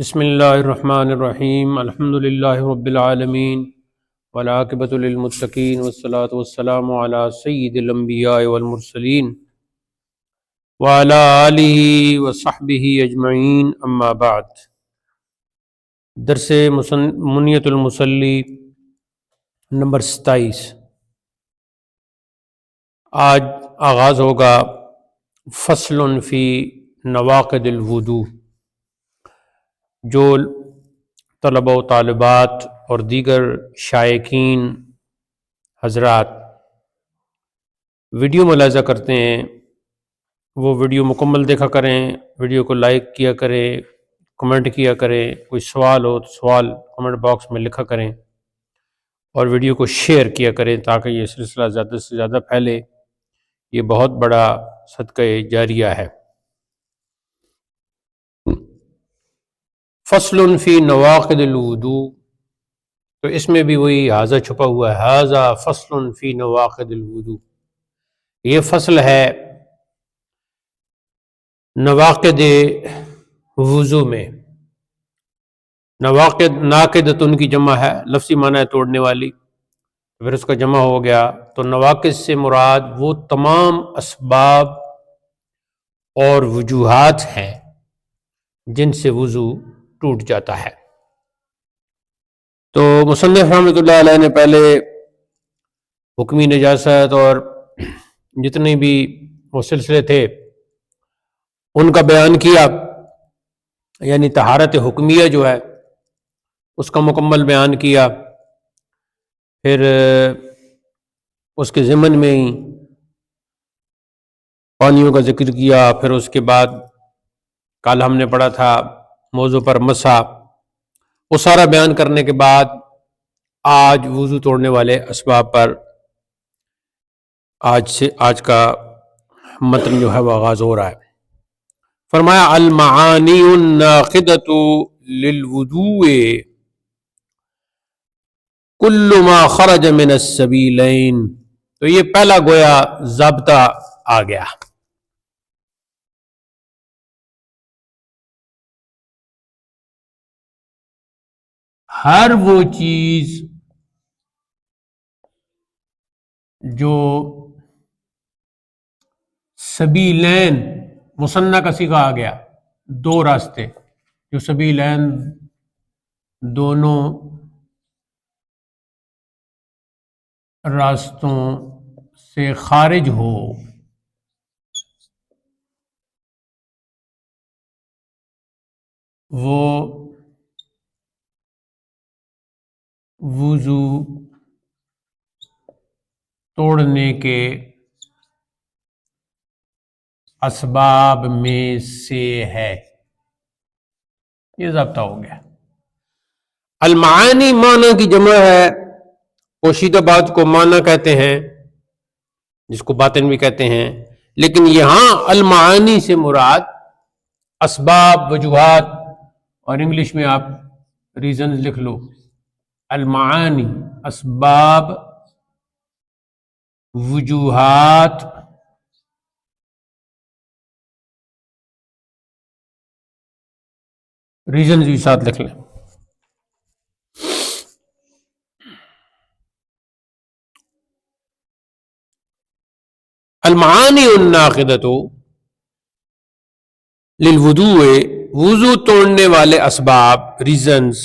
بسم اللہ الرحمن الرحیم الحمد للہ رب العالمین والعاقبۃ للمتقین والصلاۃ والسلام علی سید الانبیاء والمرسلین وعلی آلہ وصحبہ اجمعین اما بعد۔ درس منیت المصلی نمبر 27۔ آج آغاز ہوگا فصل فی نواقض الوضو۔ جو طلبہ و طالبات اور دیگر شائقین حضرات ویڈیو ملاحظہ کرتے ہیں وہ ویڈیو مکمل دیکھا کریں، ویڈیو کو لائک کیا کریں، کمنٹ کیا کریں، کوئی سوال ہو تو سوال کمنٹ باکس میں لکھا کریں اور ویڈیو کو شیئر کیا کریں تاکہ یہ سلسلہ زیادہ سے زیادہ پھیلے۔ یہ بہت بڑا صدقہ جاریہ ہے۔ فصل فی نواقض الوضو، تو اس میں بھی وہی حاضہ چھپا ہوا ہے، حاضہ فصل فی نواقض الوضو۔ یہ فصل ہے نواقض وضو میں۔ نواقض ناقدۃ کی جمع ہے، لفظی معنی ہے توڑنے والی، پھر اس کا جمع ہو گیا تو نواقض سے مراد وہ تمام اسباب اور وجوہات ہیں جن سے وضو ٹوٹ جاتا ہے۔ تو مصنف رحمۃ اللہ علیہ نے پہلے حکمی نجاست اور جتنے بھی وہ سلسلے تھے ان کا بیان کیا، یعنی طہارت حکمیہ جو ہے اس کا مکمل بیان کیا، پھر اس کے ضمن میں ہی پانیوں کا ذکر کیا، پھر اس کے بعد کل ہم نے پڑھا تھا موضوع پر مسح، وہ سارا بیان کرنے کے بعد آج وضو توڑنے والے اسباب پر آج کا متن جو ہے وہ آغاز ہو رہا ہے۔ فرمایا المعانی الناقضۃ للوضوء کل ما خرج من السبیلین، تو یہ پہلا گویا ضابطہ آ گیا۔ ہر وہ چیز جو سبیلین، مثنیٰ کا صیغہ آ گیا، دو راستے، جو سبیلین دونوں راستوں سے خارج ہو، وہ وضو توڑنے کے اسباب میں سے ہے۔ یہ ضابطہ ہو گیا۔ المعانی معنی کی جمع ہے، پوشیدہ بات کو معنی کہتے ہیں جس کو باطن بھی کہتے ہیں، لیکن یہاں المعانی سے مراد اسباب، وجوہات، اور انگلش میں آپ ریزنز لکھ لو۔ المعانی اسباب، وجوہات، ریزنز بھی ساتھ لکھ لیں۔ المعانی الناقضۃ للوضوء، وضو توڑنے والے اسباب، ریزنز،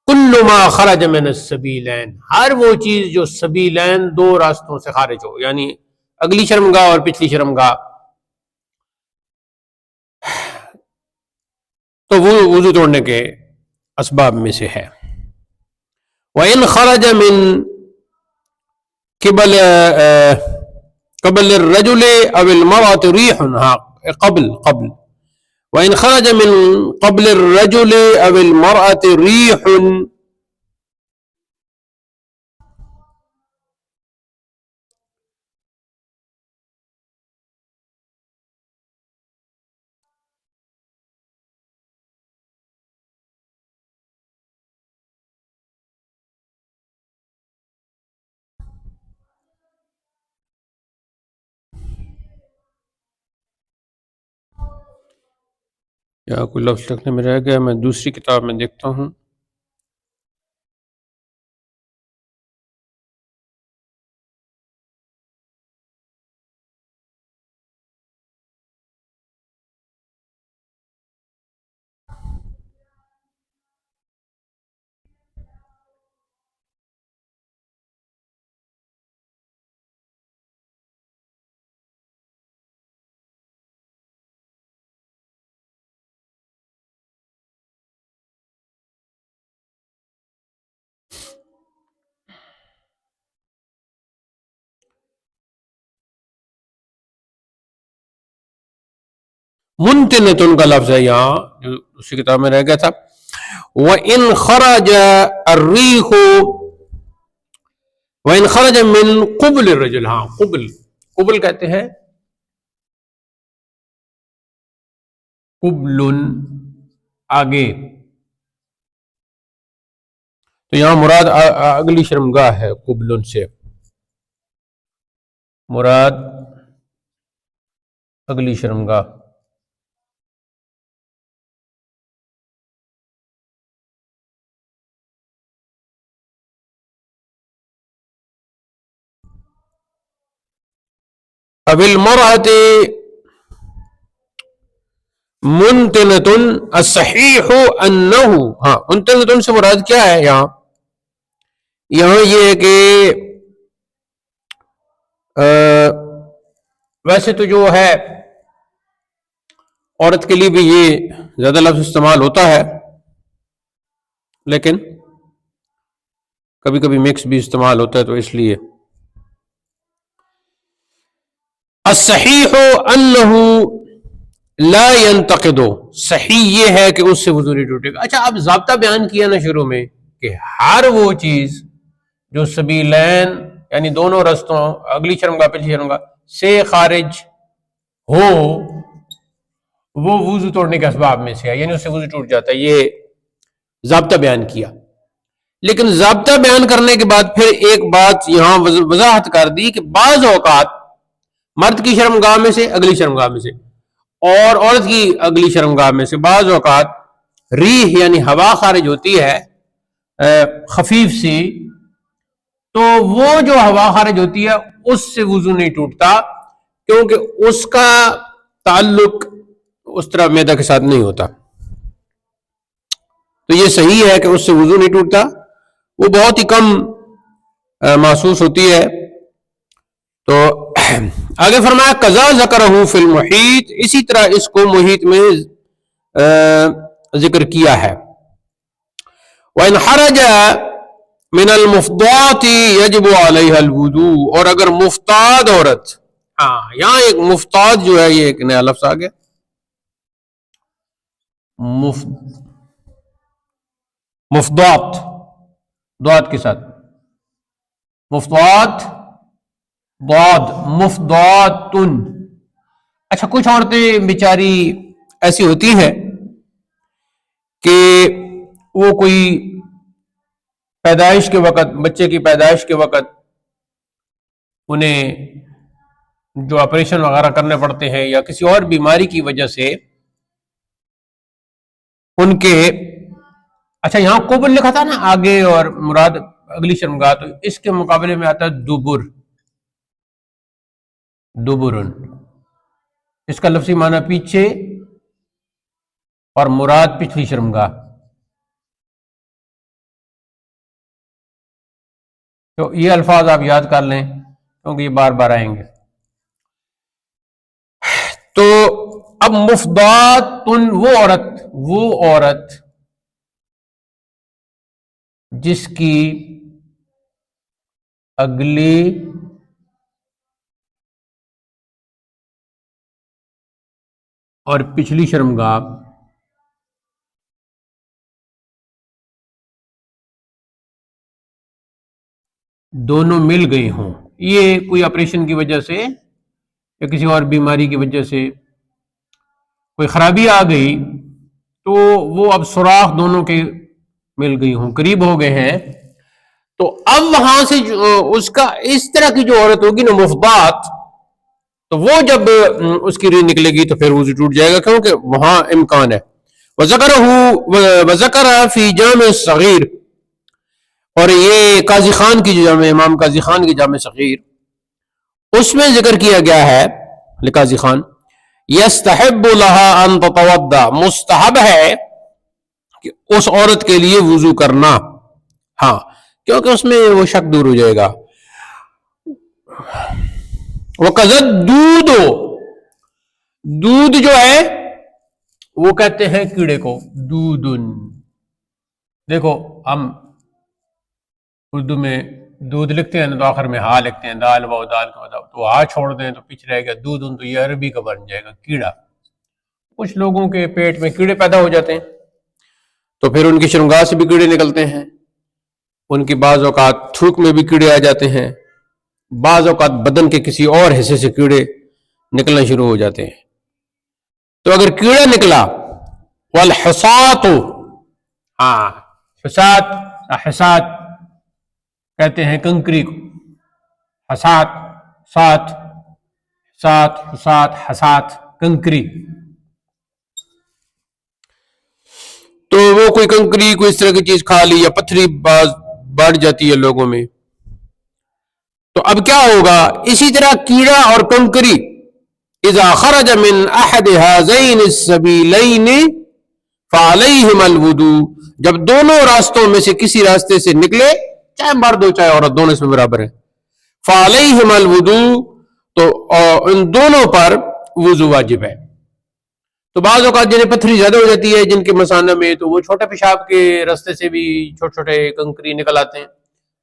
کل ما خرج من السبیلین، ہر وہ چیز جو سبیلین دو راستوں سے خارج ہو، یعنی اگلی شرمگاہ اور پچھلی شرمگاہ، تو وہ وضو توڑنے کے اسباب میں سے ہے۔ وَإِنْ خَرَجَ مِنْ قبل الرجل او المرأة ريح، قبل وإن خرج من قبل الرجل او المرأة ريح، یا کوئی لفظ لکھنے میں رہ گیا، میں دوسری کتاب میں دیکھتا ہوں. منتنتن کا لفظ ہے یہاں جو اسی کتاب میں رہ گیا تھا. وَإِنْ خَرَجَ الرِّيحُ وَإِنْ خَرَجَ مِنْ قُبْلِ الرَّجُلِ. ہاں قبل کہتے ہیں قبل آگے. تو یہاں مراد اگلی شرمگاہ ہے. قبل سے مراد اگلی شرمگاہ. اب المرأة منتنتن الصحیح انہ. ہاں منتنتن سے مراد کیا ہے یہاں یہ ہے کہ ویسے تو جو ہے عورت کے لیے بھی یہ زیادہ لفظ استعمال ہوتا ہے، لیکن کبھی کبھی مکس بھی استعمال ہوتا ہے، تو اس لیے الصحیح انہ لا ينتقد. صحیح یہ ہے کہ اس سے وضو نہیں ٹوٹے گا. اچھا اب ضابطہ بیان کیا نا شروع میں کہ ہر وہ چیز جو سبیلین یعنی دونوں رستوں اگلی شرمگاہ پچھلی شرمگاہ سے خارج ہو وہ وضو توڑنے کے اسباب میں سے ہے، یعنی اس سے وضو ٹوٹ جاتا ہے. یہ ضابطہ بیان کیا، لیکن ضابطہ بیان کرنے کے بعد پھر ایک بات یہاں وضاحت کر دی کہ بعض اوقات مرد کی شرمگاہ میں سے اگلی شرمگاہ میں سے اور عورت کی اگلی شرمگاہ میں سے بعض اوقات ریح یعنی ہوا خارج ہوتی ہے خفیف سی، تو وہ جو ہوا خارج ہوتی ہے اس سے وضو نہیں ٹوٹتا، کیونکہ اس کا تعلق اس طرح معدہ کے ساتھ نہیں ہوتا. تو یہ صحیح ہے کہ اس سے وضو نہیں ٹوٹتا، وہ بہت ہی کم محسوس ہوتی ہے. تو آگے فرمایا قضا ذکرہ فی المحیط، اسی طرح اس کو محیط میں ذکر کیا ہے. وَإِنْ حَرَجَ مِنَ الْمُفْضَاتِ يَجِبُ عَلَيْهَا الْوُضُوءُ. اور اگر مفتاد عورت، ہاں یہاں ایک مفتاد جو ہے یہ ایک نیا لفظ آ گیا، مفضات ضاد کے ساتھ، مفضات ضاد مفضاتن. اچھا کچھ عورتیں بیچاری ایسی ہوتی ہیں کہ وہ کوئی پیدائش کے وقت، بچے کی پیدائش کے وقت انہیں جو آپریشن وغیرہ کرنے پڑتے ہیں یا کسی اور بیماری کی وجہ سے ان کے، اچھا یہاں قبل لکھا تھا نا آگے اور مراد اگلی شرمگاہ، تو اس کے مقابلے میں آتا ہے دبرن. اس کا لفظی معنی پیچھے اور مراد پچھلی شرمگاہ. تو یہ الفاظ آپ یاد کر لیں کیونکہ یہ بار بار آئیں گے. تو اب مفضاتن وہ عورت جس کی اگلی اور پچھلی شرمگاہ دونوں مل گئی ہوں، یہ کوئی آپریشن کی وجہ سے یا کسی اور بیماری کی وجہ سے کوئی خرابی آ گئی، تو وہ اب سوراخ دونوں کے مل گئی ہوں، قریب ہو گئے ہیں. تو اب وہاں سے اس کا اس طرح کی جو عورت ہوگی نا مفضات، تو وہ جب اس کی ریح نکلے گی تو پھر وضو ٹوٹ جائے گا، کیونکہ وہاں امکان ہے. وذکر فی جامع صغیر، اور یہ قاضی خان کی جو جامع، امام قاضی خان کی جامع صغیر، اس میں ذکر کیا گیا ہے لقاضی خان، یستحب لها ان تتوضا، مستحب ہے کہ اس عورت کے لیے وضو کرنا، ہاں کیونکہ اس میں وہ شک دور ہو جائے گا. وقذت دودھ، دودھ جو ہے وہ کہتے ہیں کیڑے کو دودن. دیکھو ہم اردو میں دودھ لکھتے ہیں تو آخر میں ہا لکھتے ہیں، دال و دال کا مطلب، تو ہا چھوڑ دیں تو پیچھے رہے گا دودن، تو یہ عربی کا بن جائے گا کیڑا. کچھ لوگوں کے پیٹ میں کیڑے پیدا ہو جاتے ہیں تو پھر ان کی شرمگاہ سے بھی کیڑے نکلتے ہیں، ان کی بعض اوقات تھوک میں بھی کیڑے آ جاتے ہیں، بعض اوقات بدن کے کسی اور حصے سے کیڑے نکلنا شروع ہو جاتے ہیں. تو اگر کیڑا نکلا، والحصات، ہاں حصات، حصات کہتے ہیں کنکری کو، حصات، سات، سات، حصات، حصات، کنکری. تو وہ کوئی کنکری، کوئی اس طرح کی چیز کھا لی، یا پتھری باز بڑھ جاتی ہے لوگوں میں، تو اب کیا ہوگا؟ اسی طرح کیڑا اور کنکری، اذا خرج من احد هذين السبيلين فعليهما الوضوء، جب دونوں راستوں میں سے کسی راستے سے نکلے، چاہے مرد ہو چاہے عورت، دونوں اس میں برابر ہے، فعليهما الوضوء، تو ان دونوں پر وضو واجب ہے. تو بعض اوقات جنہیں پتھری زیادہ ہو جاتی ہے جن کے مثانہ میں، تو وہ چھوٹے پیشاب کے راستے سے بھی چھوٹے چھوٹے کنکری نکل آتے ہیں،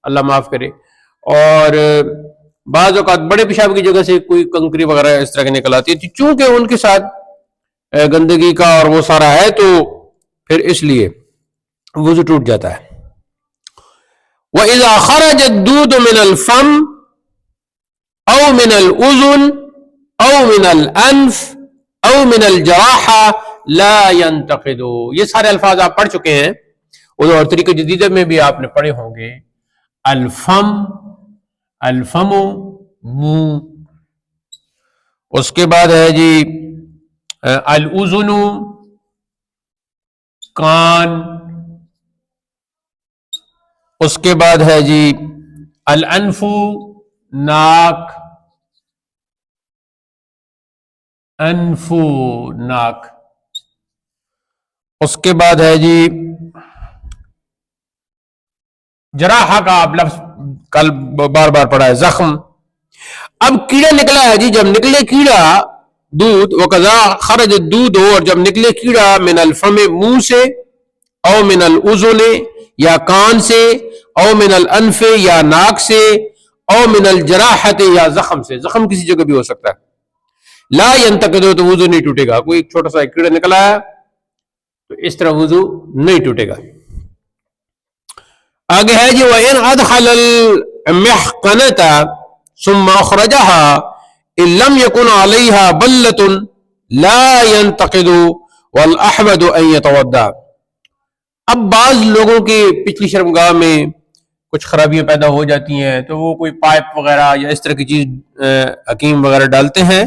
اللہ معاف کرے. اور بعض اوقات بڑے پیشاب کی جگہ سے کوئی کنکری وغیرہ اس طرح کی نکل آتی ہے، چونکہ ان کے ساتھ گندگی کا اور وہ سارا ہے، تو پھر اس لیے وضو ٹوٹ جاتا ہے. وَإِذَا خَرَجَ الدُّودُ مِنَ الْفَمِّ أَوْ مِنَ الْأُذُنِ أَوْ مِنَ الْأَنْفِ أَوْ مِنَ الْجَرَاحَةِ لَا يَنْتَقِدُ. یہ سارے الفاظ آپ پڑھ چکے ہیں، اور طریقہ جدیدہ میں بھی آپ نے پڑھے ہوں گے. الفم، الفم منہ، اس کے بعد ہے جی الاذن کان، اس کے بعد ہے جی الانف ناک، انف ناک، اس کے بعد ہے جی جراحہ کا آپ لفظ کل بار بار پڑھا ہے، زخم. اب کیڑا نکلا ہے جی، جب نکلے کیڑا دودھ، وقضا خرج الدودھ، اور جب نکلے کیڑا من الفم منہ سے، او من الاذن یا کان سے، او من الانف یا ناک سے، او من الجراحت یا زخم سے، زخم کسی جگہ بھی ہو سکتا ہے، لا ينتقد، تو وضو نہیں ٹوٹے گا. کوئی چھوٹا سا کیڑا نکلا ہے تو اس طرح وضو نہیں ٹوٹے گا. آگے ہے جی وَإِنْ أَدْخَلَ الْمِحْقَنَةَ ثُمَّ أَخْرَجَهَا إِنْ لَمْ يَكُنْ عَلَيْهَا بَلَّةٌ لَا يَنْتَقِدُ وَالْأَحْمَدُ أَنْ يَتَوَضَّأَ. اب بعض لوگوں کی پچھلی شرمگاہ میں کچھ خرابیاں پیدا ہو جاتی ہیں، تو وہ کوئی پائپ وغیرہ یا اس طرح کی چیز حکیم وغیرہ ڈالتے ہیں،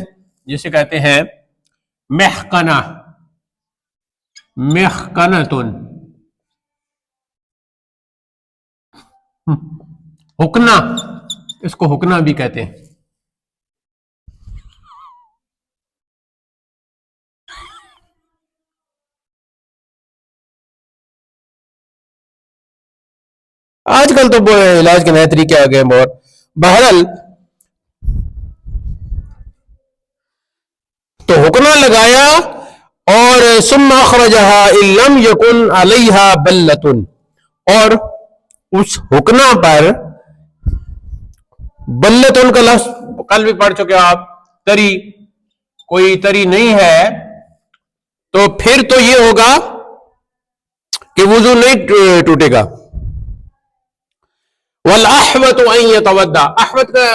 جسے کہتے ہیں محقنہ، محقنتن، حکنا، اس کو حکنا بھی کہتے ہیں. آج کل تو علاج کے نئے طریقے آ گئے ہیں بہت. بہرحال تو حکنا لگایا، اور ثم اخرجها ان لم يكن عليها بلۃ، اور اس حکنا پر بلتن کا لفظ کل بھی پڑھ چکے آپ، تری، کوئی تری نہیں ہے، تو پھر تو یہ ہوگا کہ وضو نہیں ٹوٹے گا. والاحوط ان يتوضا، احوط کا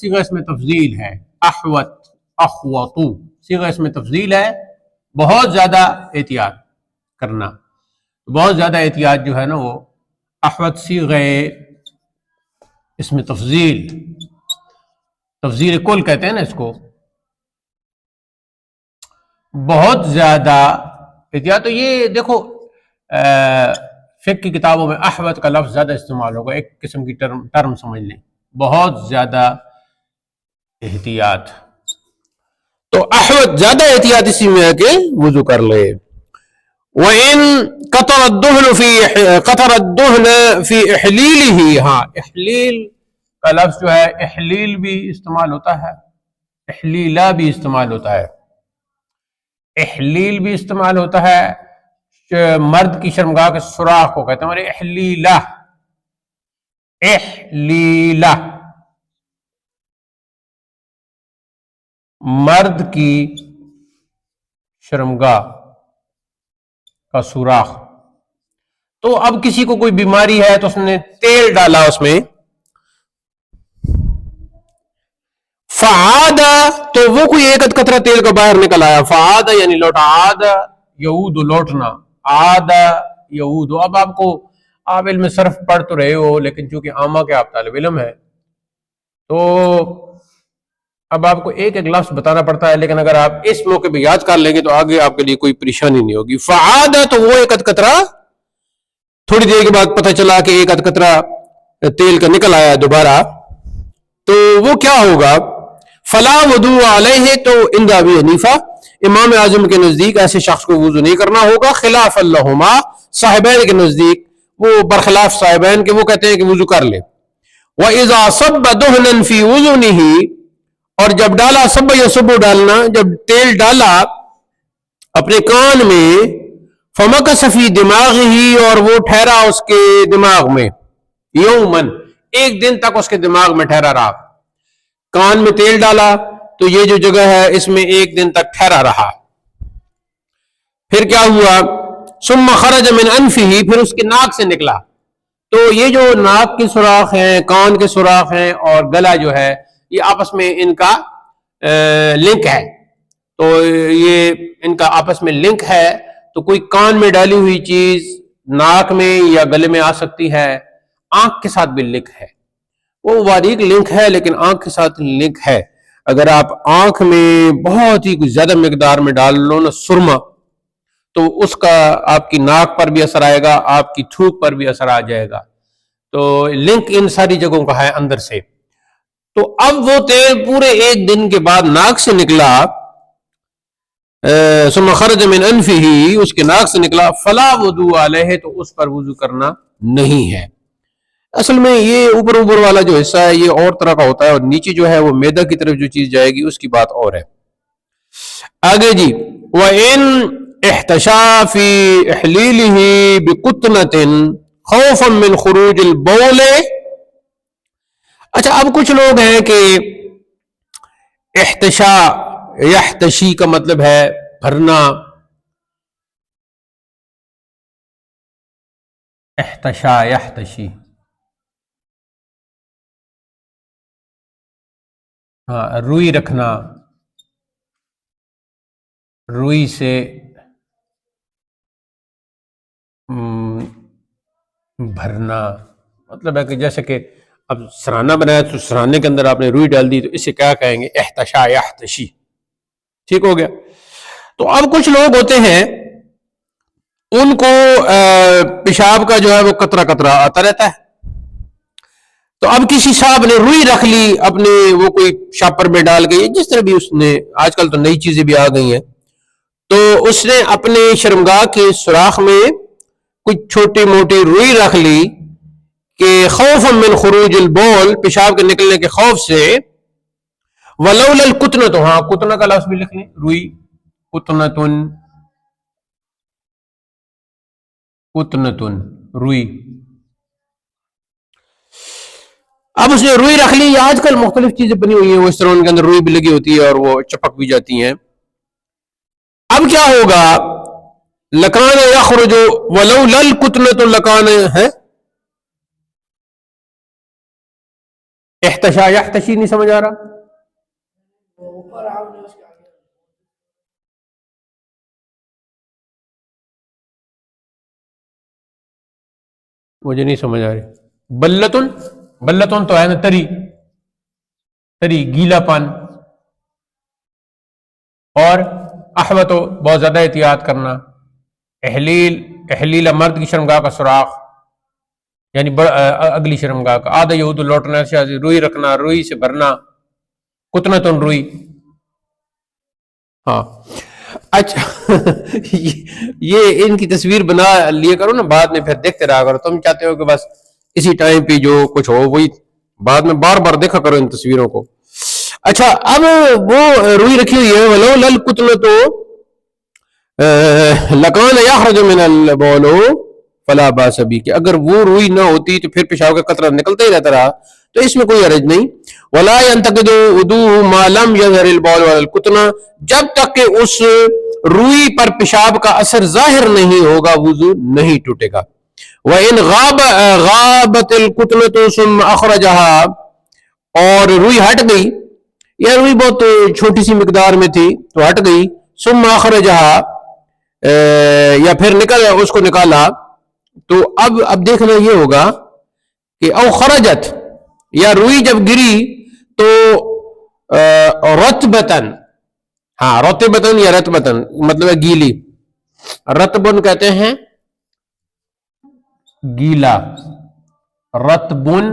صیغہ اس میں تفضیل ہے، احوط، اخوط صیغہ اس میں تفضیل ہے، بہت زیادہ احتیاط کرنا. بہت زیادہ احتیاط جو ہے نا وہ احوط صیغہ اس میں تفضیل، تفضیل کل کہتے ہیں نا اس کو، بہت زیادہ احتیاط تو یہ دیکھو فقہ کی کتابوں میں احوط کا لفظ زیادہ استعمال ہوگا، ایک قسم کی ٹرم سمجھ لیں، بہت زیادہ احتیاط. تو احوط زیادہ احتیاط اسی میں ہے کہ وضو کر لے. وَإِن قَطَرَ الدُّهْنَ فِي إِحْلِيلِهِ، ہاں احلیل کا لفظ جو ہے احلیل بھی استعمال ہوتا ہے، احلیلہ بھی استعمال ہوتا ہے. احلیل بھی استعمال ہوتا ہے، مرد کی شرمگاہ کے سوراخ کو کہتے ہیں احلیلہ. احلیلہ مرد کی شرمگاہ کا سوراخ. تو اب کسی کو کوئی بیماری ہے تو اس نے تیل ڈالا اس میں، فعاد، تو وہ کوئی ایک قطرہ تیل کا باہر نکل آیا، فعاد یعنی لوٹا، عاد یعود لوٹنا، عاد یعود. اب آپ علم صرف پڑھ تو رہے ہو، لیکن چونکہ عامہ کے آپ طالب علم ہے تو اب آپ کو ایک ایک لفظ بتانا پڑتا ہے، لیکن اگر آپ اس موقع پہ یاد کر لیں گے تو آگے آپ کے لیے کوئی پریشانی نہیں ہوگی. فعاد تو وہ ایک قطرہ، تھوڑی دیر کے بعد پتہ چلا کہ ایک قطرہ تیل کا نکل آیا دوبارہ، تو وہ کیا ہوگا؟ فلا وضوء علیہ، تو عند ابی حنیفہ امام اعظم کے نزدیک ایسے شخص کو وضو نہیں کرنا ہوگا. خلاف لہما، صاحبین کے نزدیک، وہ برخلاف صاحبین کے، وہ کہتے ہیں کہ وضو کر لے. وَإِذَا صَبَّ دُهْنًا فِي أُذُنِهِ، اور جب ڈالا، سب یا سبو ڈالنا، جب تیل ڈالا اپنے کان میں، فَمَكَثَ فِي دِمَاغِهِ، اور وہ ٹھہرا اس کے دماغ میں، یومن، ایک دن تک اس کے دماغ میں ٹھہرا رہا. کان میں تیل ڈالا تو یہ جو جگہ ہے اس میں ایک دن تک ٹھہرا رہا. پھر کیا ہوا؟ ثم خرج من انفه، پھر اس کے ناک سے نکلا. تو یہ جو ناک کے سوراخ ہیں، کان کے سوراخ ہیں اور گلا جو ہے، یہ آپس میں ان کا لنک ہے. تو یہ ان کا آپس میں لنک ہے، تو کوئی کان میں ڈالی ہوئی چیز ناک میں یا گلے میں آ سکتی ہے. آنکھ کے ساتھ بھی لنک ہے، وہ باریک لنک ہے لیکن آنکھ کے ساتھ لنک ہے. اگر آپ آنکھ میں بہت ہی کچھ زیادہ مقدار میں ڈال لو نا سرما، تو اس کا آپ کی ناک پر بھی اثر آئے گا، آپ کی تھوک پر بھی اثر آ جائے گا. تو لنک ان ساری جگہوں کا ہے اندر سے. تو اب وہ تیل پورے ایک دن کے بعد ناک سے نکلا، ثم خرج من انفه، اس کے ناک سے نکلا، فلا وضوء علیہ، تو اس پر وضو کرنا نہیں ہے. اصل میں یہ اوپر والا جو حصہ ہے یہ اور طرح کا ہوتا ہے، اور نیچے جو ہے وہ معدہ کی طرف جو چیز جائے گی اس کی بات اور ہے. آگے جی، وَإِنْ احْتَشَى فِي إِحْلِيلِهِ بِقُطْنَةٍ خَوْفًا مِنْ خُرُوجِ الْبَوْلِ. اچھا، اب کچھ لوگ ہیں کہ احتشا، یحتشی کا مطلب ہے بھرنا، احتشا یحتشی، ہاں روئی رکھنا، روئی سے بھرنا، مطلب ہے کہ جیسے کہ اب سرانہ بنایا تو سرانے کے اندر آپ نے روئی ڈال دی، تو اسے کیا کہیں گے؟ احتشا یحتشی. ٹھیک ہو گیا. تو اب کچھ لوگ ہوتے ہیں ان کو پیشاب کا جو ہے وہ قطرہ قطرہ آتا رہتا ہے. تو اب کسی صاحب نے روئی رکھ لی اپنے، وہ کوئی شاپر میں ڈال گئی، جس طرح بھی اس نے، آج کل تو نئی چیزیں بھی آ گئی ہیں، تو اس نے اپنے شرمگاہ کے سوراخ میں کچھ چھوٹی موٹی روئی رکھ لی کہ خوفا من خروج البول، پیشاب کے نکلنے کے خوف سے. ولولا القطنۃ، ہاں قطنہ کا لفظ بھی لکھ لیں، روئی، قطنۃ، قطنۃ روئی. اب اس نے روئی رکھ لی، آج کل مختلف چیزیں بنی ہوئی ہیں وہ اس طرح ان کے اندر روئی بھی لگی ہوتی ہے اور وہ چپک بھی جاتی ہیں. اب کیا ہوگا؟ لکان یخرج ولولا القطنۃ لکان ہے، احتشا یحتشی نہیں سمجھ آ رہا؟ مجھے نہیں سمجھ آ رہی. بلتن، بلتن تو ہے نا تری، تری گیلا پن، اور احوتو بہت زیادہ احتیاط کرنا. احلیل مرد کی شرمگاہ کا سوراخ، یعنی اگلی شرمگاہ کا. آدھا یہود لوٹنا، روئی رکھنا، روئی سے بھرنا، کتنتن روئی. ہاں اچھا یہ ان کی تصویر بنا لیے کرو نا، بعد میں پھر دیکھتے رہا کرو. تم چاہتے ہو کہ بس اسی ٹائم پہ جو کچھ ہو وہی بعد میں بار بار دیکھا کرو ان تصویروں کو. اچھا اب وہ روئی رکھی ہوئی ہے، ولو لل کتلۃ لکان یخرج من البول فلا باس بہ، کہ اگر وہ روئی نہ ہوتی تو پھر پیشاب کا قطرہ نکلتا ہی رہتا رہا تو اس میں کوئی حرج نہیں. ولا ينتقد وضوء ما لم يظهر البول ولا القطنہ، جب تک کہ اس روئی پر پیشاب کا اثر ظاہر نہیں ہوگا وضو نہیں ٹوٹے گا. وَإِنْ غَابَتِ الْقُطْنَةُ ثُمَّ أَخْرَجَهَا، اور روئی ہٹ گئی، یا روئی بہت چھوٹی سی مقدار میں تھی تو ہٹ گئی، ثُمَّ أَخْرَجَهَا، یا پھر اس کو نکالا، تو اب دیکھنا یہ ہوگا کہ او خرجت، یا روئی جب گری تو رتبتن، ہاں رتبتن یا رتبتن مطلب ہے گیلی، رتبن کہتے ہیں گیلا، رتبن،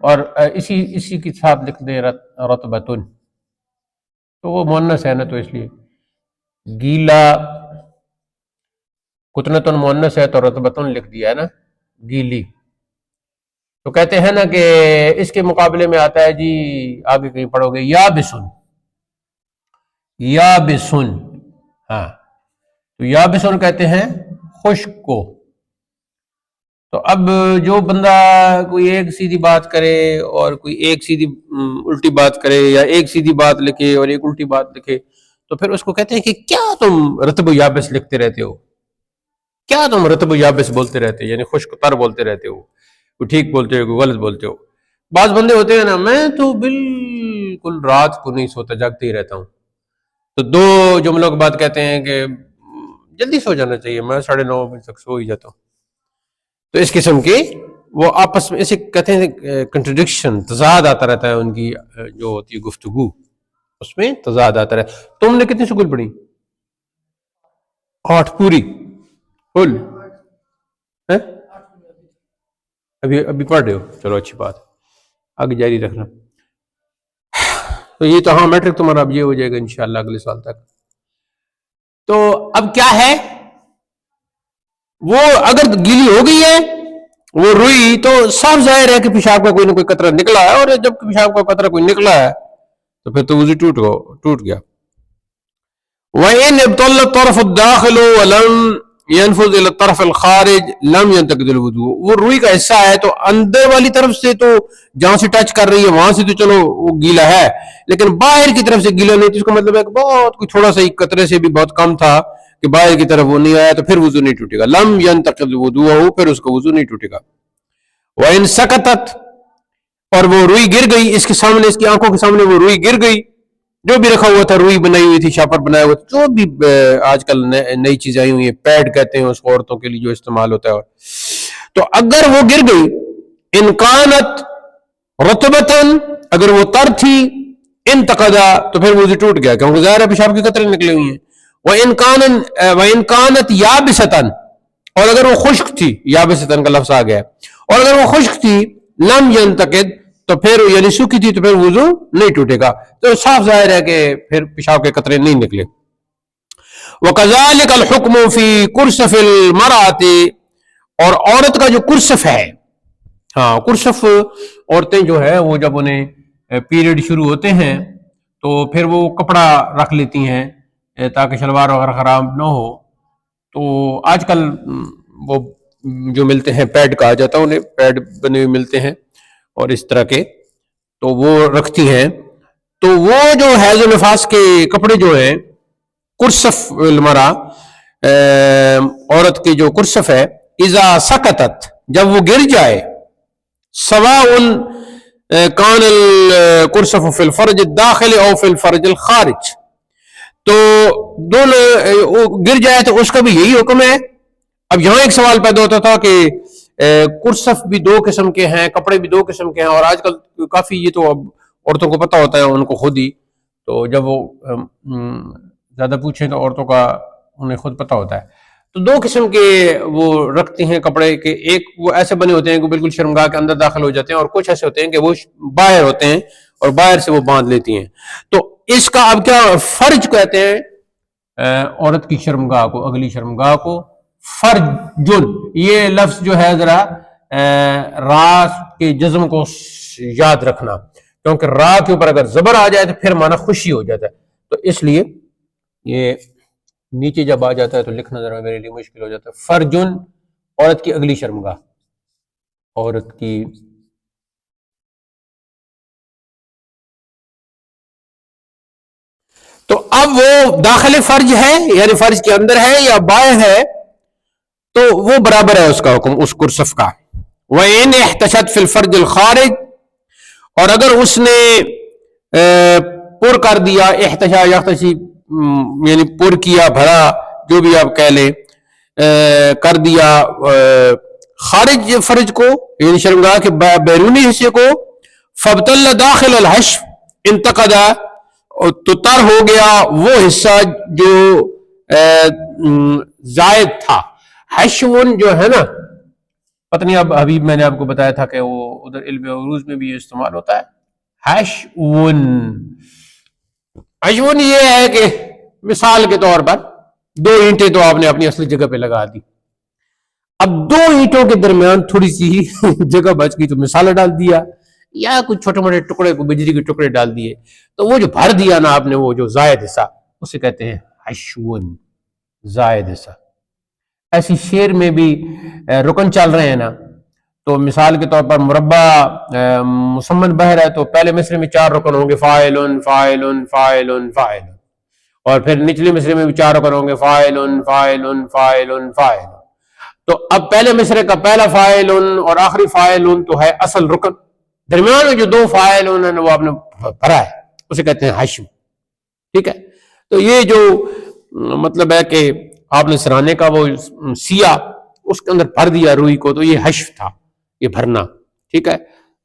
اور اسی کے ساتھ لکھ دیں رتبتن، تو وہ مؤنث ہے نا، تو اس لیے گیلا، کتنتن مؤنث ہے تو رتبتن لکھ دیا ہے نا، گیلی. تو کہتے ہیں نا کہ اس کے مقابلے میں آتا ہے جی، آگے کہیں پڑھو گے، یابسن، یابسن، ہاں تو یابسن کہتے ہیں خشک کو. تو اب جو بندہ کوئی ایک سیدھی بات کرے اور کوئی ایک سیدھی الٹی بات کرے، یا ایک سیدھی بات لکھے اور ایک الٹی بات لکھے، تو پھر اس کو کہتے ہیں کہ کیا تم رتب و یابس لکھتے رہتے ہو، کیا تم رتب و یابس بولتے رہتے ہو، یعنی خشک تر بولتے رہتے ہو، کوئی ٹھیک بولتے ہو، کوئی غلط بولتے ہو. بعض بندے ہوتے ہیں نا، میں تو بالکل رات کو نہیں سوتا، جاگتے ہی رہتا ہوں، تو دو جملوں کے بعد کہتے ہیں کہ جلدی سو جانا چاہیے، میں 9:30 بجے تک سو ہی جاتا ہوں. تو اس قسم کے وہ آپس میں اسے کہتے ہیں کنٹرڈکشن، تضاد آتا رہتا ہے ان کی جو ہوتی ہے گفتگو، اس میں تضاد آتا رہتا ہے. تم نے کتنی سکول پڑھی؟ 8 پوری فل؟ ابھی پڑھ رہے ہو، چلو اچھی بات، آگے جاری رکھنا. تو یہ تو ہاں میٹرک تمہارا اب یہ ہو جائے گا انشاءاللہ اگلے سال تک. تو اب کیا ہے، وہ اگر گیلی ہو گئی ہے وہ روئی، تو صاف ظاہر ہے کہ پیشاب کا کوئی نہ کوئی قطرہ نکلا ہے، اور جب پیشاب کا قطرہ کوئی نکلا ہے تو پھر تو وضو ٹوٹ گیا. وَإِنْ ابْطَلَّ الطَّرْفُ الدَّاخِلُ وَلَمْ يَنْفُذْ إِلَى الطَّرْفِ الْخَارِجِ لَمْ يَنْتَقِضِ الْوُضُوءُ، وہ روئی کا حصہ ہے تو اندر والی طرف سے تو جہاں سے ٹچ کر رہی ہے وہاں سے تو چلو وہ گیلا ہے، لیکن باہر کی طرف سے گیلا نہیں، تو اس کا مطلب ہے کہ بہت کوئی تھوڑا سا ہی قطرے سے بھی بہت کم تھا کہ باہر کی طرف وہ نہیں آیا، تو پھر وضو نہیں ٹوٹے گا. لم ينتقض وضوءه، پھر اس کا وضو نہیں ٹوٹے گا. وَإِن سَقَطَتْ، اور وہ روئی گر گئی، اس کے سامنے، اس کی آنکھوں کے سامنے وہ روئی گر گئی، جو بھی رکھا ہوا تھا، روئی بنائی ہوئی تھی، شاپر بنایا ہوا تھا، جو بھی آج کل نئی چیزیں آئی ہوئی ہیں، پیڈ کہتے ہیں اس کو عورتوں کے لیے جو استعمال ہوتا ہے، تو اگر وہ گر گئی، انکانت رطبتن، اگر وہ تر تھی، انتقدا، تو پھر وضو ٹوٹ گیا، کیونکہ ظاہر ہے پیشاب کے قطرے نکلے ہوئی ہیں. وَإِنْ یابستن، اور اگر وہ خشک تھی، یابستن کا لفظ آ گیا، اور اگر وہ خشک تھی، لم ينتقد، تو پھر یعنی سوکھی تھی تو پھر وضو نہیں ٹوٹے گا. تو صاف ظاہر ہے کہ پھر پیشاب کے قطرے نہیں نکلے. وَكَذَلِكَ الْحُكْمُ فِي كُرْسَفِ الْمَرْأَةِ، اور عورت کا جو کرسف ہے، ہاں کرسف عورتیں جو ہے وہ جب انہیں پیریڈ شروع ہوتے ہیں تو پھر وہ کپڑا رکھ لیتی ہیں تاکہ شلوار وغیرہ خراب نہ ہو. تو آج کل وہ جو ملتے ہیں پیڈ کہا جاتا ہے انہیں، پیڈ بنے ہوئے ملتے ہیں اور اس طرح کے، تو وہ رکھتی ہیں. تو وہ جو حیض و نفاس کے کپڑے جو ہیں، کرسف المرا، عورت کی جو کرسف ہے، اذا سقطت، جب وہ گر جائے، سواء کان الکرسف فی الفرج الداخل او فی الفرج الخارج، تو دونوں گر جائے تو اس کا بھی یہی حکم ہے. اب یہاں ایک سوال پیدا ہوتا تھا کہ کرسف بھی 2 قسم کے ہیں، کپڑے بھی 2 قسم کے ہیں، اور آج کل کافی یہ تو اب عورتوں کو پتہ ہوتا ہے ان کو خود ہی، تو جب وہ زیادہ پوچھیں تو عورتوں کا انہیں خود پتہ ہوتا ہے. تو دو قسم کے وہ رکھتے ہیں کپڑے کے، ایک وہ ایسے بنے ہوتے ہیں کہ بالکل شرمگاہ کے اندر داخل ہو جاتے ہیں، اور کچھ ایسے ہوتے ہیں کہ وہ باہر ہوتے ہیں اور باہر سے وہ باندھ لیتی ہیں. تو اس کا اب کیا فرج کہتے ہیں عورت کی شرمگاہ کو، اگلی شرمگاہ کو فرجن. یہ لفظ جو ہے ذرا را کے جزم کو یاد رکھنا، کیونکہ را کے اوپر اگر زبر آ جائے تو پھر معنی خوشی ہو جاتا ہے، تو اس لیے یہ نیچے جب آ جاتا ہے تو لکھنا ذرا میرے لیے مشکل ہو جاتا ہے. فرجن عورت کی اگلی شرمگاہ، عورت کی تو اب وہ داخل فرج ہے یعنی فرج کے اندر ہے یا باہر ہے تو وہ برابر ہے اس کا حکم اس کرسف کا. وَإِنْ احْتَشَتْ فِي الْفَرْجِ الْخَارِجِ، اور اگر اس نے پر کر دیا، احتشا یختشی یعنی پر کیا، بھرا، جو بھی آپ کہہ لیں، کر دیا خارج فرج کو یعنی شرمگاہ کے بیرونی حصے کو، فَابْتَلَّ دَاخِلَ الْحَشْفِ انتقدا، تو تر ہو گیا وہ حصہ جو زائد تھا. حشون جو ہے نا، پتہ نہیں اب حبیب میں نے آپ کو بتایا تھا کہ وہ ادھر علم عروض میں بھی یہ استعمال ہوتا ہے. حشون، حشون یہ ہے کہ مثال کے طور پر دو اینٹیں تو آپ نے اپنی اصلی جگہ پہ لگا دی، اب دو اینٹوں کے درمیان تھوڑی سی جگہ بچ گئی تو مثال ڈال دیا، یا کچھ چھوٹے موٹے ٹکڑے کو بجری کے ٹکڑے ڈال دیے، تو وہ جو بھر دیا نا آپ نے، وہ جو زائد حصہ، اسے کہتے ہیں حشون، زائد حصہ. ایسی شعر میں بھی رکن چل رہے ہیں نا، تو مثال کے طور پر مربع مسمن بحر ہے تو پہلے مصرے میں 4 رکن ہوں گے، فاعل فاعل فاعل فاعل، اور پھر نچلے مصرے میں بھی 4 رکن ہوں گے، فاعل فاعل فاعل فاعل. تو اب پہلے مصرے کا پہلا فاعل اور آخری فاعل تو ہے اصل رکن، درمیان میں جو 2 فاعل وہ آپ نے بھرا ہے اسے کہتے ہیں حشو. ٹھیک ہے، تو یہ جو مطلب ہے کہ آپ نے سرانے کا وہ سیا اس کے اندر بھر دیا روئی کو، تو یہ حشو تھا، یہ بھرنا. ٹھیک ہے،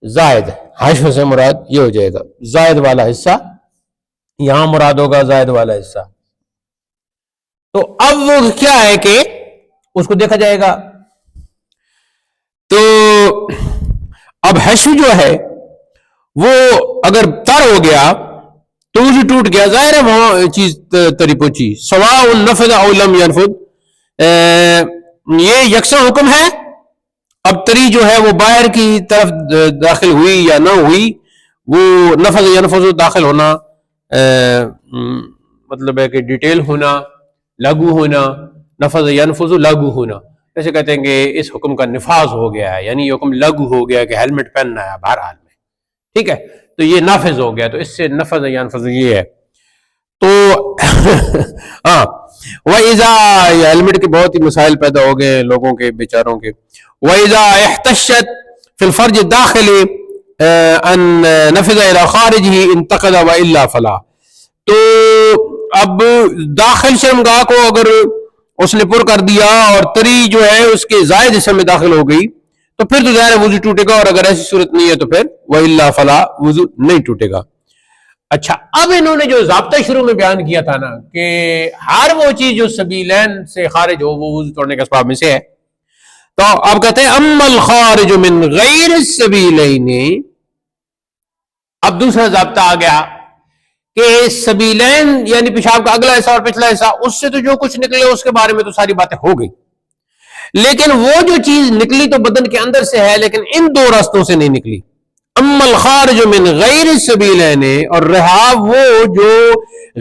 زائد حشو سے مراد یہ ہو جائے گا زائد والا حصہ، یہاں مراد ہوگا زائد والا حصہ. تو اب وہ کیا ہے کہ اس کو دیکھا جائے گا. تو اب حشو جو ہے وہ اگر تر ہو گیا تو جو ٹوٹ گیا، ظاہر ہے وہاں چیز تری پہنچی. سواء نفذ او لم ينفذ، یہ یکساں حکم ہے. اب تری جو ہے وہ باہر کی طرف داخل ہوئی یا نہ ہوئی، وہ نفذ ینفذ داخل ہونا مطلب ہے کہ ڈیٹیل ہونا، لاگو ہونا، نفذ ینفذ لاگو ہونا. جیسے کہتے ہیں کہ اس حکم کا نفاذ ہو گیا ہے، یعنی یہ حکم لاگو ہو گیا کہ ہیلمٹ پہننا ہے بہر حال میں. ٹھیک ہے، تو یہ نافذ ہو گیا، تو اس سے نفذ ینفذ یہ ہے. تو ہاں، وَإِذَا، یہ ہیلمٹ کے بہت ہی مسائل پیدا ہو گئے لوگوں کے بیچاروں کے. وَإِذَا احْتَشَّتْ فِي الْفَرْجِ الدَّاخِلِ أَن نَفِذَ إِلَى خَارِجِهِ انتقد وَإِلَّا فَلَا. تو اب داخل شرمگاہ کو اگر اس نے پر کر دیا اور تری جو ہے اس کے زائد حصے میں داخل ہو گئی تو پھر تو ظاہر وضو ٹوٹے گا، اور اگر ایسی صورت نہیں ہے تو پھر وَإِلَّا فَلَا، وضو نہیں ٹوٹے گا. اچھا، اب انہوں نے جو ضابطہ شروع میں بیان کیا تھا نا کہ ہر وہ چیز جو سبیلین سے خارج ہو وہ وضو توڑنے کے اسباب میں سے ہے، تو اب کہتے ہیں اما الخارج من غیر السبیلین. اب دوسرا ضابطہ آ گیا کہ سبیلین یعنی پیشاب کا اگلا حصہ اور پچھلا حصہ، اس سے تو جو کچھ نکلے اس کے بارے میں تو ساری باتیں ہو گئی، لیکن وہ جو چیز نکلی تو بدن کے اندر سے ہے لیکن ان 2 راستوں سے نہیں نکلی. اما الخارج من غیر السبیلین، اور رہا وہ جو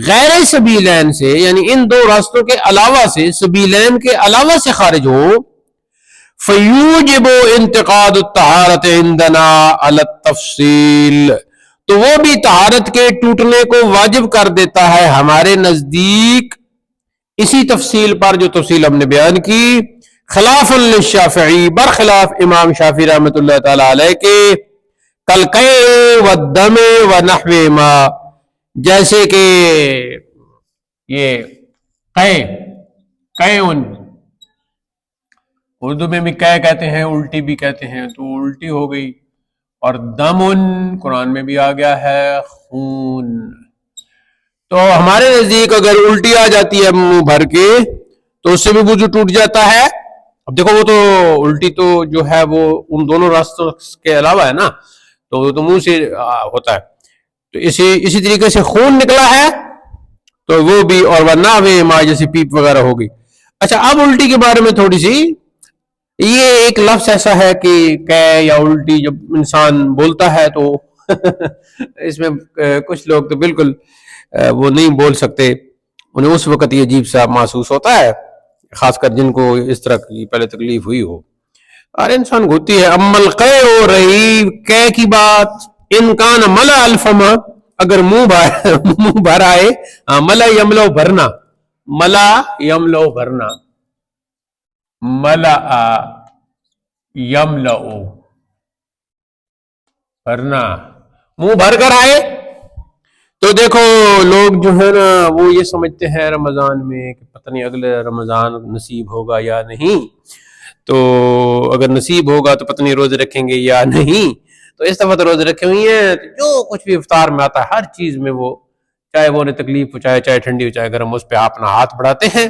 غیر سبیلین سے یعنی ان 2 راستوں کے علاوہ سے، سبیلین کے علاوہ سے خارج ہو، فیوجب انتقاد الطہارت عندنا علی التفصیل، تو وہ بھی طہارت کے ٹوٹنے کو واجب کر دیتا ہے ہمارے نزدیک اسی تفصیل پر جو تفصیل ہم نے بیان کی. خلاف للشافعی، برخلاف امام شافعی رحمۃ اللہ تعالی علیہ کے، کالقیء والدم ونحو ما، جیسے کہ یہ قیء، اردو میں بھی قے کہتے ہیں، الٹی بھی کہتے ہیں، تو الٹی ہو گئی، اور دمن قرآن میں بھی آ گیا ہے خون. تو ہمارے نزدیک اگر الٹی آ جاتی ہے منہ بھر کے تو اس سے بھی وضو ٹوٹ جاتا ہے. اب دیکھو وہ تو الٹی تو جو ہے وہ ان دونوں راستوں کے علاوہ ہے نا, تو وہ تو منہ سے ہوتا ہے. تو اسی طریقے سے خون نکلا ہے تو وہ بھی, اور ورنہ ماں جیسی پیپ وغیرہ ہوگی. اچھا, اب الٹی کے بارے میں تھوڑی سی, یہ ایک لفظ ایسا ہے کہ یا الٹی جب انسان بولتا ہے تو اس میں کچھ لوگ تو بالکل وہ نہیں بول سکتے, انہیں اس وقت یہ عجیب سا محسوس ہوتا ہے, خاص کر جن کو اس طرح کی پہلے تکلیف ہوئی ہو. اور انسان گھوتی ہے. امل قے ہو رہی قے کی بات, انکان ملا الفم, اگر منہ بھر آئے, ملا یملو بھرنا, ملا یملو بھرنا, ملا یملو بھرنا, منہ بھر کر آئے. تو دیکھو لوگ جو ہے نا وہ یہ سمجھتے ہیں رمضان میں کہ پتہ نہیں اگلے رمضان نصیب ہوگا یا نہیں, تو اگر نصیب ہوگا تو پتہ نہیں روزے رکھیں گے یا نہیں. تو اس دفعہ تو روزے رکھے ہوئی ہیں, جو کچھ بھی افطار میں آتا ہے ہر چیز میں وہ, چاہے وہ انہیں تکلیف پہنچائے, چاہے ٹھنڈی ہو چاہے گرم, اس پہ اپنا ہاتھ بڑھاتے ہیں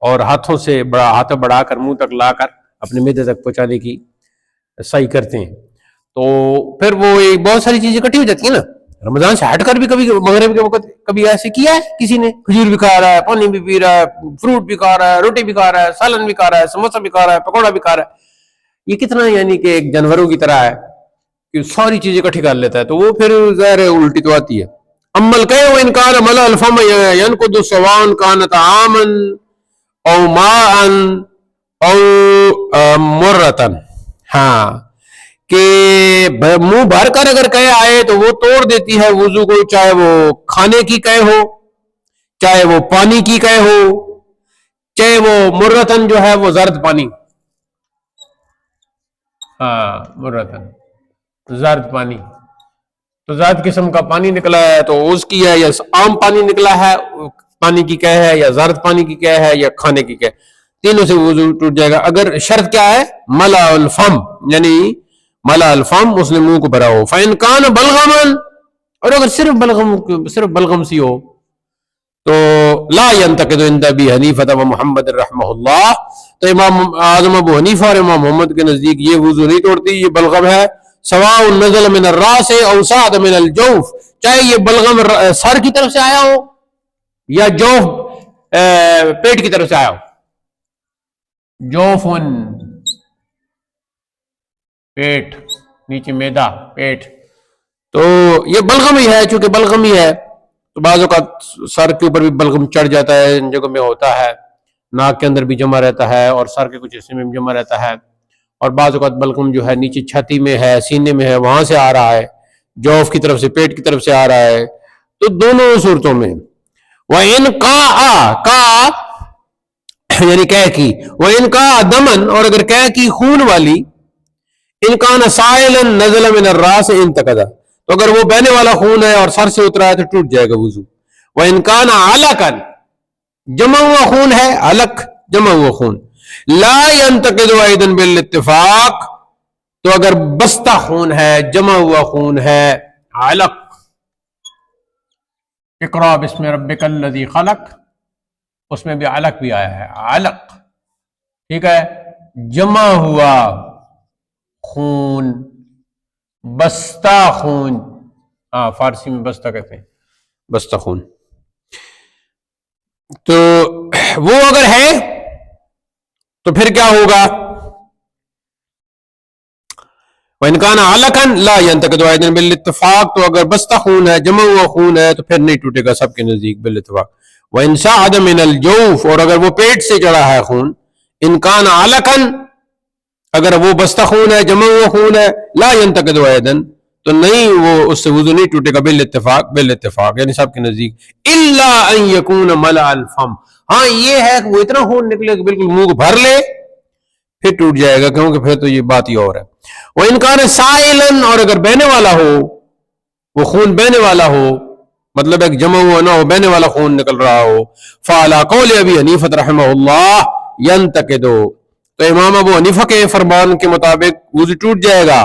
اور ہاتھوں سے ہاتھ بڑھا کر منہ تک لا کر اپنے معدے تک پہنچانے کی صحیح کرتے ہیں. تو پھر وہ بہت ساری چیزیں اکٹھی ہو جاتی ہیں نا. رمضان سے ہٹ کر بھی کبھی مغرب کے وقت کبھی ایسے کیا ہے کسی نے, کھجور بھی کھا رہا ہے, پانی بھی پی رہا ہے, فروٹ بھی کھا رہا ہے, روٹی بھی کھا رہا ہے, سالن بھی کھا رہا ہے, سموسہ بھی کھا رہا ہے, پکوڑا بھی کھا رہا ہے. یہ کتنا یعنی کہ ایک جانوروں کی طرح ہے کہ ساری چیزیں اکٹھی کر لیتا ہے, تو وہ پھر ظاہر الٹی تو آتی ہے. امل کہ انکار ملا الفم ینقض سواء کان طعاما او ماء او مرتا. ہاں, کہ منہ بھر کر اگر قے آئے تو وہ توڑ دیتی ہے وضو کو, چاہے وہ کھانے کی قے ہو, چاہے وہ پانی کی قے ہو, چاہے وہ مرتن جو ہے وہ زرد پانی, ہاں مرتن زرد پانی, تو زرد قسم کا پانی نکلا ہے تو اس کی ہے, یا عام پانی نکلا ہے پانی کی قے ہے, یا زرد پانی کی قے ہے, یا کھانے کی قے, تینوں سے وضو ٹوٹ جائے گا. اگر شرط کیا ہے, ملا الفم, یعنی ملا الفم اس نے منہ کو بھرا ہو. فإن کان بلغما, اور اگر صرف بلغم سی ہو تو لا ينتقد عند ابی حنیفہ و محمد رحمہ اللہ, تو امام اعظم ابو حنیفہ اور امام محمد کے نزدیک یہ وضو نہیں توڑتی, یہ بلغم ہے. سواء نزل من الراس او صعد من الجوف, چاہے یہ بلغم سر کی طرف سے آیا ہو یا جوف پیٹ کی طرف سے آیا ہو. جوفن پیٹ, نیچے میدا پیٹ, تو یہ بلغم ہی ہے. چونکہ بلغم ہی ہے تو بعض اوقات سر کے اوپر بھی بلغم چڑھ جاتا ہے, ان جگہوں میں ہوتا ہے, ناک کے اندر بھی جمع رہتا ہے اور سر کے کچھ حصے میں بھی جمع رہتا ہے, اور بعض اوقات بلغم جو ہے نیچے چھاتی میں ہے, سینے میں ہے, وہاں سے آ رہا ہے, جوف کی طرف سے, پیٹ کی طرف سے آ رہا ہے. تو دونوں صورتوں میں وَإِنْ قَاءَ یعنی قے کی, وَإِنْ قَاءَ دَمًا, اور اگر قے کی خون والی, ان کان سائلا نزل من الراس انتقض, تو اگر وہ بہنے والا خون ہے اور سر سے اترا ہے تو ٹوٹ جائے گا وضو. وَإِنْ كَانَ عَلَقًا, جمع ہوا خون ہے, علق جمع ہوا خون, لا ينتقض ايضا بالاتفاق, تو اگر بستہ خون ہے, جمع ہوا خون ہے, علق, اقرأ بسم ربک الذی خلق, اس میں بھی علق بھی آیا ہے, علق, ٹھیک ہے, جمع ہوا خون, بستہ خون, ہاں فارسی میں بستہ کہتے ہیں, بستہ خون. تو وہ اگر ہے تو پھر کیا ہوگا, وَإِنْ كَانَ عَلَقًا لَا يَنْتَقِضُ أَيْضًا بِالاتِّفَاق, تو اگر بستہ خون ہے, جمع ہوا خون ہے, تو پھر نہیں ٹوٹے گا سب کے نزدیک بالاتفاق. وَإِنْ صَعَدَ مِنَ الْجَوْفِ, اور اگر وہ پیٹ سے چڑھا ہے خون, إِنْ كَانَ عَلَقًا, اگر وہ بستہ خون ہے, جمع ہوا خون ہے, لَا يَنْتَقِضُ أَيْضًا, تو نہیں وہ اس سے وضو نہیں ٹوٹے گا بالاتفاق یعنی سب کے نزدیک. إِلَّا أَنْ يَكُونَ مَلَأَ الْفَمِ, ہاں یہ ہے کہ وہ اتنا خون نکلے کہ بالکل منہ کو بھر لے, پھر ٹوٹ جائے گا, کیونکہ پھر تو یہ بات ہی اور ہے. وَإِنْ كَانَ سَائِلًا, اور اگر بہنے والا ہو, وہ خون بہنے والا ہو, مطلب ایک جمع ہوا نہ ہو, بہنے والا خون نکل رہا ہو, فَعَلَىٰ قَوْلِ أَبِي حَنِيفَةَ رَحِمَهُ اللَّهُ يَنْتَقِضُ, تو امام ابو حنیفہ کے فرمان کے مطابق وضو ٹوٹ جائے گا.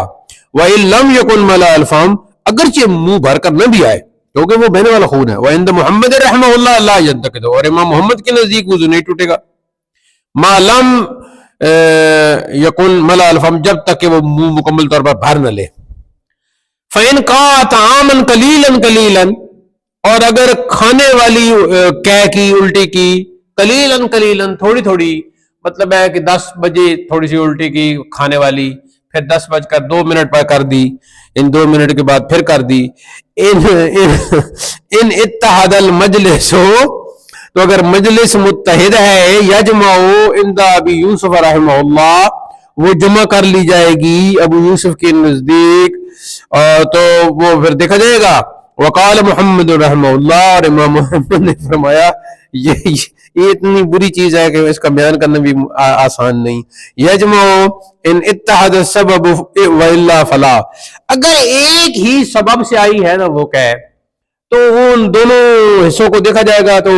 وَإِن لَمْ يَكُنْ مَلَأَ الْفَمِ, اگرچہ منہ بھر کر نہ بھی آئے کیونکہ وہ بہنے والا خون ہے. وَعِنْدَ مُحَمَّدٍ رَحْمَهُ اللَّهُ لَا يَنْتَقِضُ, اور امام محمد کے نزدیک وضو نہیں ٹوٹے گا. معلوم یقن ملا الفم، جب تک کہ وہ منہ مکمل طور پر بھر نہ لے. فَإِنْ قَاعَ طَعَامًا قَلِيلًا قَلِيلًا، اور اگر کھانے والی قے کی الٹی کی قلیلاً قلیلاً تھوڑی تھوڑی، مطلب ہے کہ 10 بجے تھوڑی سی الٹی کی کھانے والی، پھر 10:02 پر کر دی، ان 2 منٹ کے بعد پھر کر دی. ان اتحاد المجلس ہو، تو اگر مجلس متحد ہے، یجمع عند ابی یوسف رحمہ اللہ، وہ جمع کر لی جائے گی ابو یوسف کے نزدیک، تو وہ پھر دیکھا جائے گا. وقال محمد رحمہ اللہ، اور امام محمد نے فرمایا یہ اتنی بری چیز ہے کہ اس کا بیان کرنا بھی آسان نہیں. یجمع ان اتحاد السبب والا فلا، اگر ایک ہی سبب سے آئی ہے نا وہ کہ، تو ان دونوں حصوں کو دیکھا جائے گا تو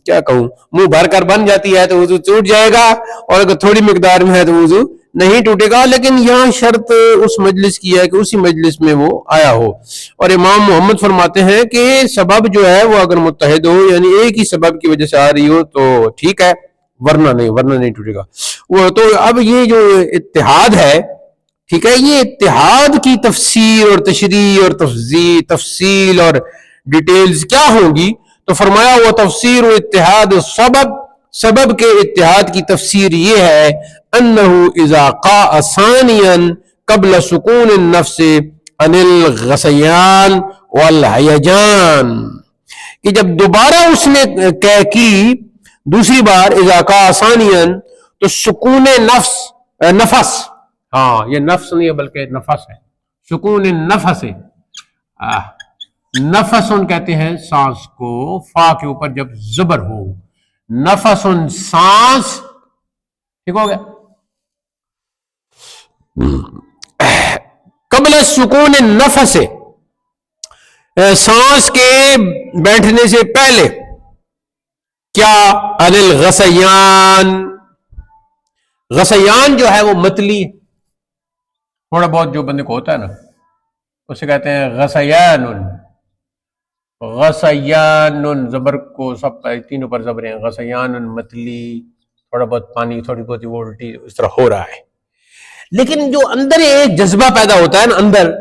کیا کہوں، منہ بھر کر بن جاتی ہے تو وضو ٹوٹ جائے گا، اور اگر تھوڑی مقدار میں ہے تو وضو نہیں ٹوٹے گا. لیکن یہاں شرط اس مجلس کی ہے کہ اسی مجلس میں وہ آیا ہو. اور امام محمد فرماتے ہیں کہ سبب جو ہے وہ اگر متحد ہو، یعنی ایک ہی سبب کی وجہ سے آ رہی ہو تو ٹھیک ہے، ورنہ نہیں ٹوٹے گا. وہ تو اب یہ جو اتحاد ہے، ٹھیک ہے، یہ اتحاد کی تفسیر اور تشریح اور تفصیل اور ڈیٹیلز کیا ہوں گی؟ تو فرمایا وہ تفسیر و اتحاد سبب کے اتحاد کی تفسیر یہ ہے، انہو اذا قاء ثانیا قبل سکون النفس عن الغثیان والہیجان، کہ جب دوبارہ اس نے کی دوسری بار اذا قاء ثانیا، تو سکون نفس، ہاں یہ نفس نہیں ہے بلکہ نفس ہے، سکون النفس ہے. نفس کہتے ہیں سانس کو، فا کے اوپر جب زبر ہو، نفس سانس، ٹھیک ہو گیا. قبل سکون النفس، سانس کے بیٹھنے سے پہلے، کیا عن الغثیان، غثیان جو ہے وہ متلی، تھوڑا بہت جو بندے کو ہوتا ہے نا اسے کہتے ہیں غثیان. غثیان زبر کو سب تینوں پر زبریں، غثیان متلی، تھوڑا بہت پانی، تھوڑی بہت وہ الٹی اس طرح ہو رہا ہے. لیکن جو اندر ایک جذبہ پیدا ہوتا ہے نا اندر،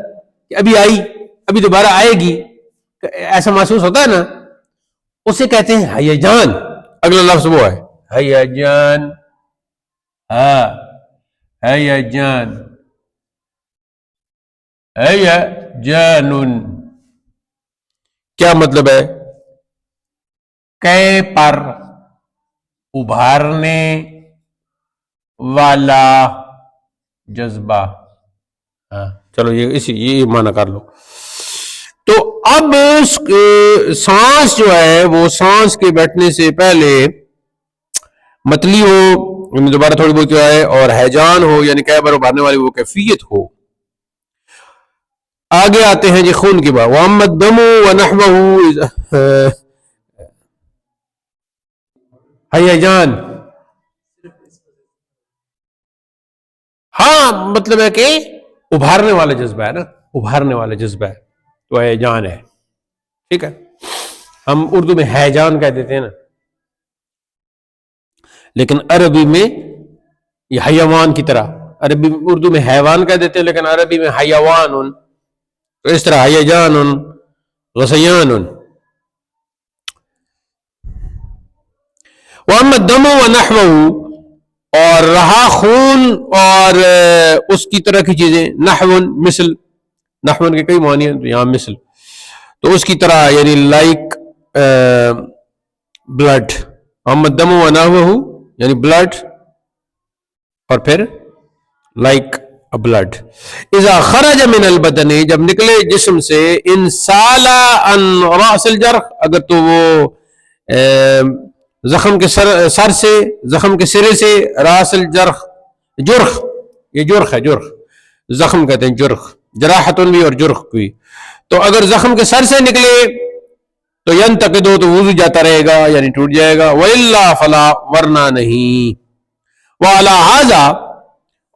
کہ ابھی آئی، ابھی دوبارہ آئے گی، ایسا محسوس ہوتا ہے نا، اسے کہتے ہیں ہیجان. اگلا لفظ وہ ہے ہیجان. ہاں ہیجان، ہیجان کیا مطلب ہے؟ کہ پر ابھارنے والا جذبہ. ہاں چلو یہ معنی کر لو. تو اب سانس جو ہے وہ سانس کے بیٹھنے سے پہلے متلی ہو، یعنی دوبارہ تھوڑی بہت جو ہے، اور ہیجان ہو یعنی کہہ بر ابھارنے والی وہ کیفیت ہو. آگے آتے ہیں جی خون کی بات. وَأَمَّا الدَّمُ وَنَحْوَهُ ہیجان، ہاں مطلب ہے کہ ابھارنے والا جذبہ ہے نا، ابھارنے والا جذبہ ہے تو ہیجان ہے. ٹھیک ہے، ہم اردو میں ہیجان کہہ دیتے ہیں نا، لیکن عربی میں یہ حیوان کی طرح، عربی اردو میں حیوان کہہ دیتے ہیں لیکن عربی میں حیوان، تو اس طرح حیجان غثیان. وَأَمَّا الدَّمُ وَنَحْوَهُ، اور رہا خون اور اس کی طرح کی چیزیں، نحو مثل، نحو کے کئی معنی ہیں، تو یہاں مثل، تو اس کی طرح یعنی لائک بلڈ. وَأَمَّا الدَّمُ وَنَحْوَهُ یعنی بلڈ، اور پھر لائک بلڈ. اذا خرج من البدن، جب نکلے جسم سے، ان سالا عن راس الجرح، اگر تو وہ زخم کے سر سے، زخم کے سرے سے، راس الجرح، جرح، یہ جرح ہے، جرح زخم کہتے ہیں، جرح جراحتن بھی اور جرح بھی. تو اگر زخم کے سر سے نکلے تو ینتقد ہو، تو وضو جاتا رہے گا یعنی ٹوٹ جائے گا. وَإِلَّا فَلَا، ورنہ نہیں. وَعَلَى هَذَا،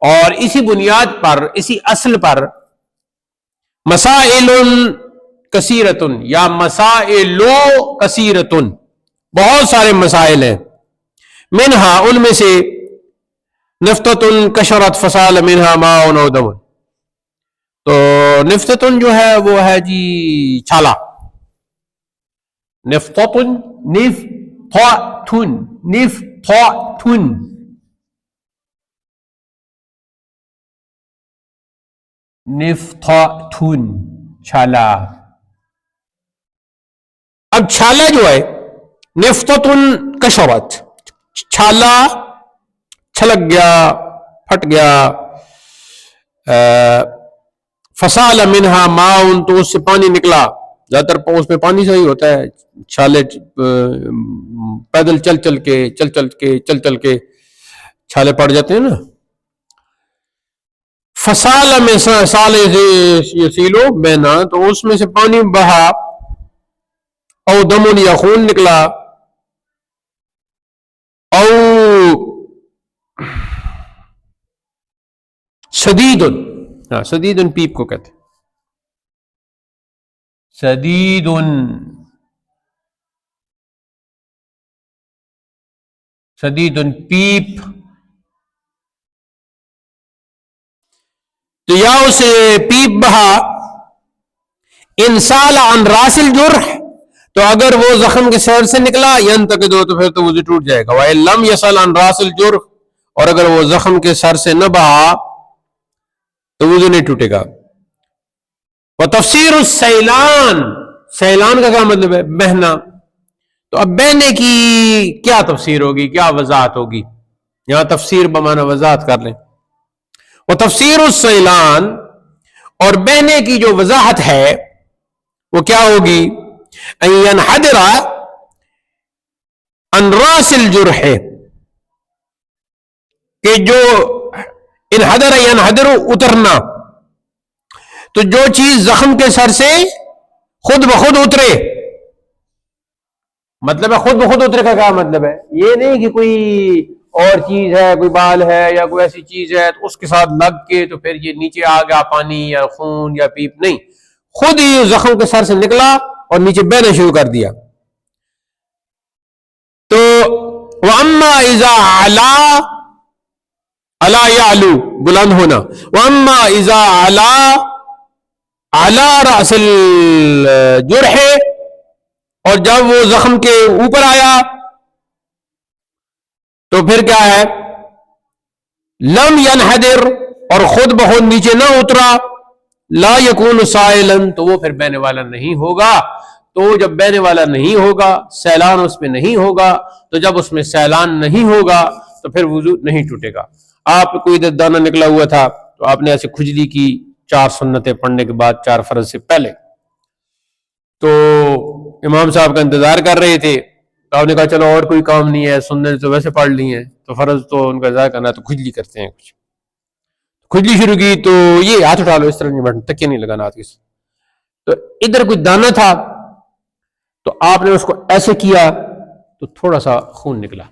اور اسی بنیاد پر، اسی اصل پر، مسائل کثیرتن، یا مسائل کثیرتن، بہت سارے مسائل ہیں، منہا ان میں سے نفتتن کشرت فسال منہا ماء او دم، تو نفتتن جو ہے وہ ہے جی چھالا، نفتتن نفتتن نفتتن نفتتن چھالا. اب چھالا جو ہے نفتتن کشرت، چھالا چھلک گیا، پھٹ گیا، فسال منہا ماء، تو اس سے پانی نکلا. زیادہ تر اس میں پانی سے ہی ہوتا ہے، چھالے پیدل چل چل کے چھالے پڑ جاتے ہیں نا. فسال میں سال یسیلو بہنا، تو اس میں سے پانی بہا، او دمن یا خون نکلا، او شدیدن، ہاں شدیدن پیپ کو کہتے ہیں، شدیدن پیپ. تو یا اسے پیپ بہا، انسال عن راس الجرح، تو اگر وہ زخم کے سر سے نکلا، ینتقد، تو پھر تو وضو ٹوٹ جائے گا. وَإِن لَمْ يَصَلْ عَنْ رَاسِ الْجُرْحِ، اور اگر وہ زخم کے سر سے نہ بہا تو وضو نہیں ٹوٹے گا. وَتَفْسِيرُ السَّيْلَان، سیلان کا کیا مطلب ہے؟ بہنا. تو اب بہنے کی کیا تفسیر ہوگی، کیا وضاحت ہوگی؟ یہاں تفسیر بمعنی وضاحت کر لیں. وَتَفْسِيرُ السَّيْلَان، اور بہنے کی جو وضاحت ہے وہ کیا ہوگی؟ ان ينحدر عن راس الجرح، کہ جو انحدر ینحدر اترنا، تو جو چیز زخم کے سر سے خود بخود اترے. مطلب ہے خود بخود اترے کا کیا مطلب ہے؟ یہ نہیں کہ کوئی اور چیز ہے، کوئی بال ہے یا کوئی ایسی چیز ہے تو اس کے ساتھ لگ کے تو پھر یہ نیچے آ گیا پانی یا خون یا پیپ، نہیں، خود ہی زخم کے سر سے نکلا اور نیچے بہنا شروع کر دیا. تو وَأَمَّا إِذَا عَلَا، عَلَا يَعْلُو بلند ہونا، وَأَمَّا إِذَا عَلَا عَلَى رَأْسِ الْجُرْحِ، اور جب وہ زخم کے اوپر آیا تو پھر کیا ہے؟ لم ينحدر، اور خود بخود نیچے نہ اترا، لا يكون سائلا، تو وہ پھر بہنے والا نہیں ہوگا. تو جب بہنے والا نہیں ہوگا، سیلان اس میں نہیں ہوگا، تو جب اس میں سیلان نہیں ہوگا تو پھر وضو نہیں ٹوٹے گا. آپ کو ادھر دانہ نکلا ہوا تھا تو آپ نے ایسے کھجلی کی 4 سنتیں پڑھنے کے بعد 4 فرض سے پہلے، تو امام صاحب کا انتظار کر رہے تھے، تو آپ نے کہا چلو اور کوئی کام نہیں ہے، سنت تو ویسے پڑھ لی ہیں، تو فرض تو ان کا انتظار کرنا، تو کھجلی کرتے ہیں. کچھ کھجلی شروع کی تو یہ ہاتھ اٹھا لو، اس طرح نہیں بیٹھنا، تکیہ نہیں لگانا ہاتھ کس. تو ادھر کوئی دانہ تھا تو آپ نے اس کو ایسے کیا تو تھوڑا سا خون نکلا،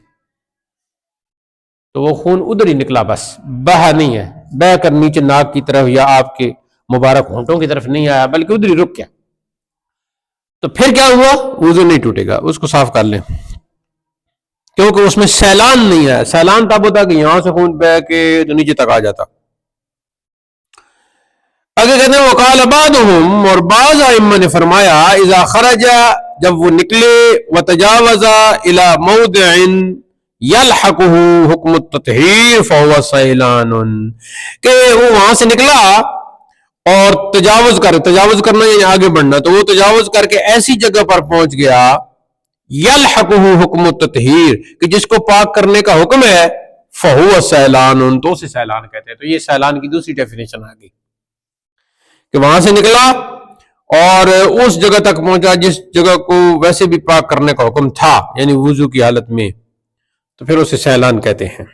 تو وہ خون ادھر ہی نکلا، بس بہا نہیں ہے، بہ کر نیچے ناک کی طرف یا آپ کے مبارک ہونٹوں کی طرف نہیں آیا، بلکہ ادھر ہی رک گیا. تو پھر کیا ہوا؟ وضو نہیں ٹوٹے گا، اس کو صاف کر لیں، کیونکہ اس میں سیلان نہیں ہے. سیلان تب ہوتا کہ یہاں سے خون بہ کے تو نیچے تک آ جاتا. اگر کہتے ہیں وقال بعضهم، اور بعض ائمہ نے فرمایا اذا خرج، جب وہ نکلے، وتجاوز الى موضع يلحقه حکم التطہیر فهو سیلان، کہ وہ وہاں سے نکلا اور تجاوز کرنا یعنی آگے بڑھنا، تو وہ تجاوز کر کے ایسی جگہ پر پہنچ گیا، یلحقه حکم التطہیر، کہ جس کو پاک کرنے کا حکم ہے، فهو سیلان، تو اسے سیلان کہتے ہیں. تو یہ سیلان کی دوسری ڈیفینیشن آ گئی کہ وہاں سے نکلا اور اس جگہ تک پہنچا جس جگہ کو ویسے بھی پاک کرنے کا حکم تھا، یعنی وضو کی حالت میں، تو پھر اسے سیلان کہتے ہیں.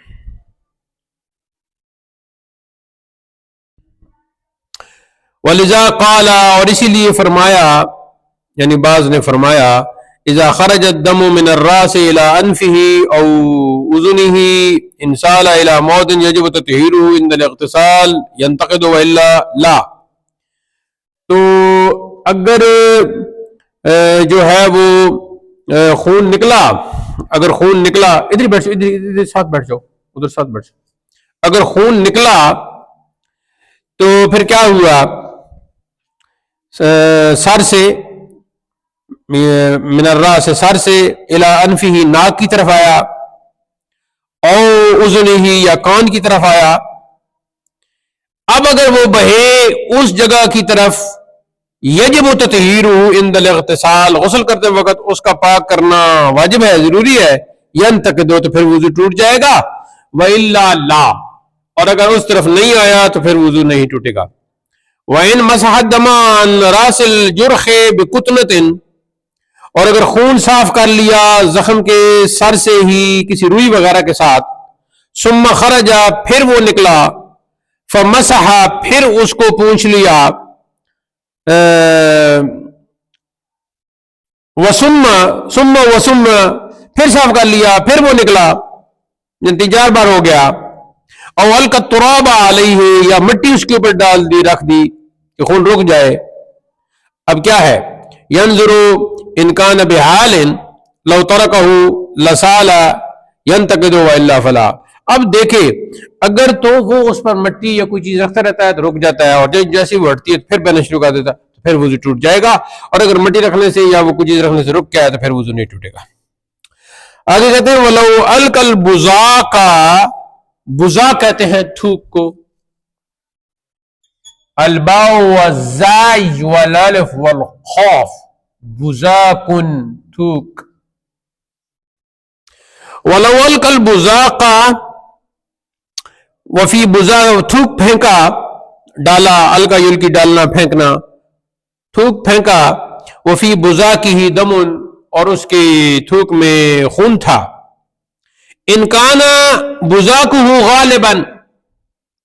ولذا قال، اور اسی لیے فرمایا، یعنی بعض نے فرمایا اذا خرج الدم من الراس الى انفه او اذنه انسال الى موضع يجب تطهيره عند الاغتسال ينتقد والا لا. تو اگر جو ہے وہ خون نکلا اگر خون نکلا، ادھر بیٹھ جاؤ، ادھر ساتھ بیٹھ جاؤ، ادھر ساتھ بیٹھ جاؤ، اگر خون نکلا تو پھر کیا ہوا؟ سر سے، من الراس سے، سر سے، الی انفہ، ناک کی طرف آیا، او اذنہ، یا کان کی طرف آیا. اب اگر وہ بہے اس جگہ کی طرف، یجب تطہیرہ عند الاغتسال، غسل کرتے وقت اس کا پاک کرنا واجب ہے، ضروری ہے. ینتقد، تو پھر وضو ٹوٹ جائے گا. وَإِلَّا لَا، اور اگر اس طرف نہیں آیا تو پھر وضو نہیں ٹوٹے گا. وَإِن مَسَحَ الدَّمَ عَنْ رَاسِ الْجُرْحِ بِقُطْنَةٍ، اور اگر خون صاف کر لیا زخم کے سر سے ہی کسی روئی وغیرہ کے ساتھ، ثم خرج، پھر وہ نکلا، فمسح، پھر اس کو پونچھ لیا، وسم، پھر صاف کر لیا، پھر وہ نکلا، یعنی 4 بار ہو گیا. او القى التراب علیہ، یا مٹی اس کے اوپر ڈال دی، رکھ دی کہ خون رک جائے. اب کیا ہے؟ ينظر ان كان بحال لو تركه لسال ينتقد والا فلا. اب دیکھے اگر تو وہ اس پر مٹی یا کوئی چیز رکھتا رہتا ہے تو رک جاتا ہے، اور جیسے وہ ہٹتی ہے پھر بہنا شروع کر دیتا تو پھر وضو ٹوٹ جائے گا. اور اگر مٹی رکھنے سے یا وہ کوئی چیز رکھنے سے رک گیا ہے تو پھر وضو نہیں ٹوٹے گا. آگے کہتے ہیں ولو القى البزاق، بزاق کہتے ہیں تھوک کو، الباء والزاي والالف والقاف، بزاق، تھوک. ولو القى البزاق، وفی بزاق، تھوک پھینکا، ڈالا، القى یلقی ڈالنا، پھینکنا، تھوک پھینکا، وفی بزاقہ دم، اور اس کے تھوک میں خون تھا. ان کان بزاقہ غالبا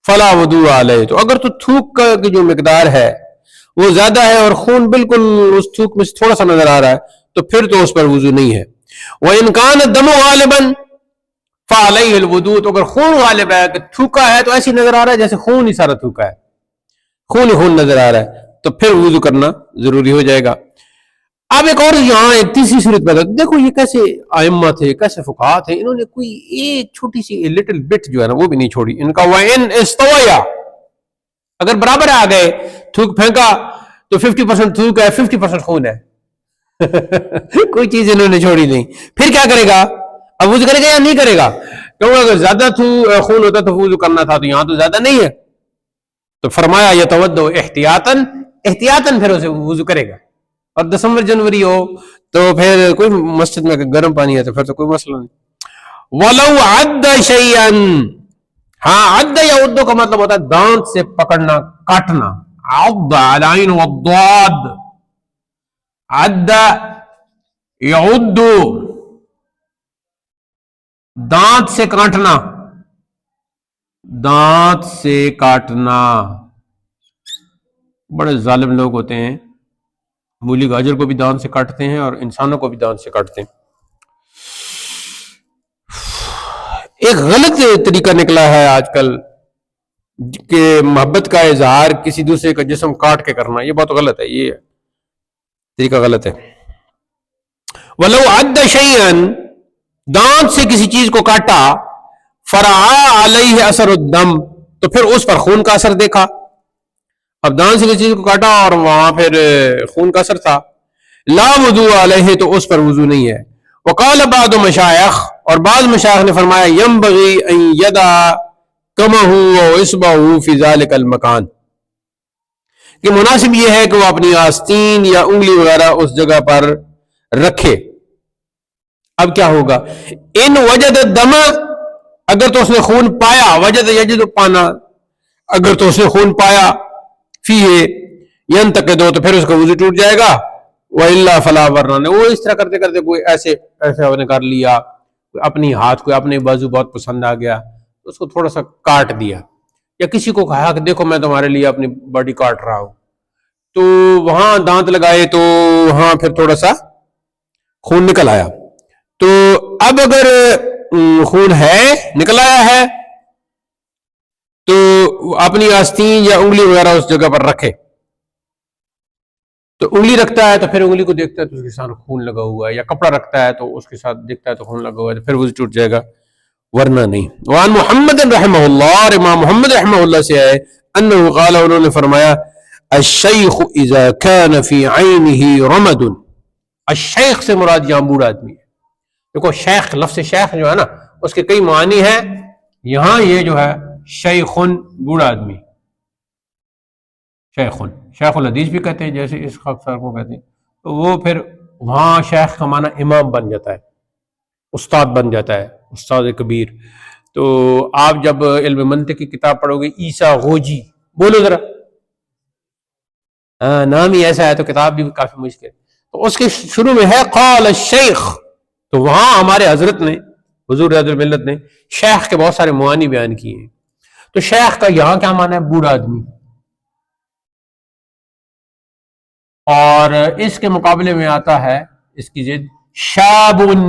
فلا وضوء علیہ، تو اگر تو تھوک کی جو مقدار ہے وہ زیادہ ہے اور خون بالکل اس تھوک میں سے تھوڑا سا نظر آ رہا ہے تو پھر تو اس پر وضو نہیں ہے. وَإِن كَانَ الدَّمُ غَالِبًا فَعَلَيْهِ الْوُضُوء، تو اگر خون غالب ہے کہ تھوکا ہے تو ایسی نظر آ رہا ہے جیسے خون ہی سارا تھوکا ہے، خون ہی خون نظر آ رہا ہے، تو پھر وضو کرنا ضروری ہو جائے گا. اب ایک اور یہاں ایک تیسری صورت پیدا، دیکھو یہ کیسے ائمہ تھے، کیسے فقہاء تھے، انہوں نے کوئی ایک چھوٹی سی لٹل بٹ جو ہے نا وہ بھی نہیں چھوڑی. ان کا وَإِنْ اسْتَوَيَا، اگر برابر آ گئے، تھوک پھینکا تو 50% تھوک ہے، 50% خون ہے. کوئی چیز انہوں نے چھوڑی نہیں. پھر کیا کرے گا؟ اب وضو کرے گا یا نہیں کرے گا؟ کیونکہ اگر زیادہ خون ہوتا تو وضو کرنا تھا، تو یہاں تو زیادہ نہیں ہے، تو فرمایا یتوضأ احتیاطاً، احتیاطاً پھر اسے وضو کرے گا. اور دسمبر جنوری ہو تو پھر کوئی مسجد میں گرم پانی ہے تو پھر تو کوئی مسئلہ نہیں. وَلَوْ عَدَّ شَيْئًا، ہاں عد یا عدو کا مطلب ہوتا ہے دانت سے پکڑنا، کاٹنا. عض العین والضاد، عد یعد، دانت سے کاٹنا، دانت سے کاٹنا. بڑے ظالم لوگ ہوتے ہیں، مولی گاجر کو بھی دانت سے کاٹتے ہیں اور انسانوں کو بھی دانت سے کاٹتے ہیں. ایک غلط طریقہ نکلا ہے آج کل کہ محبت کا اظہار کسی دوسرے کا جسم کاٹ کے کرنا، یہ بہت غلط ہے، یہ طریقہ غلط ہے. وَلَوْ عَدَّ شَيْئًا، دانت سے کسی چیز کو کاٹا، فَرَعَا عَلَيْهِ أَثَرُ الدَّمِ، تو پھر اس پر خون کا اثر دیکھا. اب دانت سے کسی چیز کو کاٹا اور وہاں پھر خون کا اثر تھا، لا وضوء علیہ، تو اس پر وضو نہیں ہے. وقال بعض مشائخ، اور بعض مشائخ نے فرمایا ينبغي ان يدع كمه واصبعه في ذلك المكان، کہ مناسب یہ ہے کہ وہ اپنی آستین یا انگلی وغیرہ اس جگہ پر رکھے. اب کیا ہوگا؟ ان وجد الدم، اگر تو اس نے خون پایا، وجد یجد پانا، اگر تو اس نے خون پایا، فیہ ینتقد، تو پھر اس کا وضو ٹوٹ جائے گا. وَإِلَّا فَلَا، ورنہ وہ اس طرح کرتے کرتے کوئی ایسے نے کر لیا، اپنی ہاتھ کو اپنے بازو بہت پسند آ گیا تو اس کو تھوڑا سا کاٹ دیا، یا کسی کو کہا کہ دیکھو میں تمہارے لیے اپنی باڈی کاٹ رہا ہوں، تو وہاں دانت لگائے تو وہاں پھر تھوڑا سا خون نکل آیا. تو اب اگر خون ہے، نکل آیا ہے، تو اپنی آستین یا انگلی وغیرہ اس جگہ پر رکھے تو انگلی رکھتا ہے تو پھر انگلی کو دیکھتا ہے تو اس کے ساتھ خون لگا ہوا ہے، یا کپڑا رکھتا ہے تو اس کے ساتھ دیکھتا ہے تو خون لگا ہوا ہے، تو پھر وضو ٹوٹ جائے گا، ورنہ نہیں۔ وعن محمد رحمہ اللہ، اور امام محمد رحمہ اللہ سے ہے، انہ قال، انہوں نے فرمایا، الشیخ اذا كان فی عینہ رمد، الشیخ سے مراد یہاں بوڑھا آدمی ہے۔ دیکھو شیخ، لفظ شیخ جو ہے نا اس کے کئی معنی ہیں، یہاں یہ جو ہے شیخن بوڑھا آدمی، شیخن، شیخ الحدیث بھی کہتے ہیں جیسے اس خاکسار کو کہتے ہیں، تو وہ پھر وہاں شیخ کا معنی امام بن جاتا ہے، استاد بن جاتا ہے، استاد کبیر۔ تو آپ جب علم منطق کی کتاب پڑھو گے، عیسیٰ غوجی، بولو ذرا، نام ہی ایسا ہے تو کتاب بھی کافی مشکل، تو اس کے شروع میں ہے قال الشیخ، تو وہاں ہمارے حضرت نے، حضور رحمت الملت نے شیخ کے بہت سارے معانی بیان کیے ہیں۔ تو شیخ کا یہاں کیا معنی ہے؟ بوڑھا آدمی۔ اور اس کے مقابلے میں آتا ہے اس کی ضد شابن،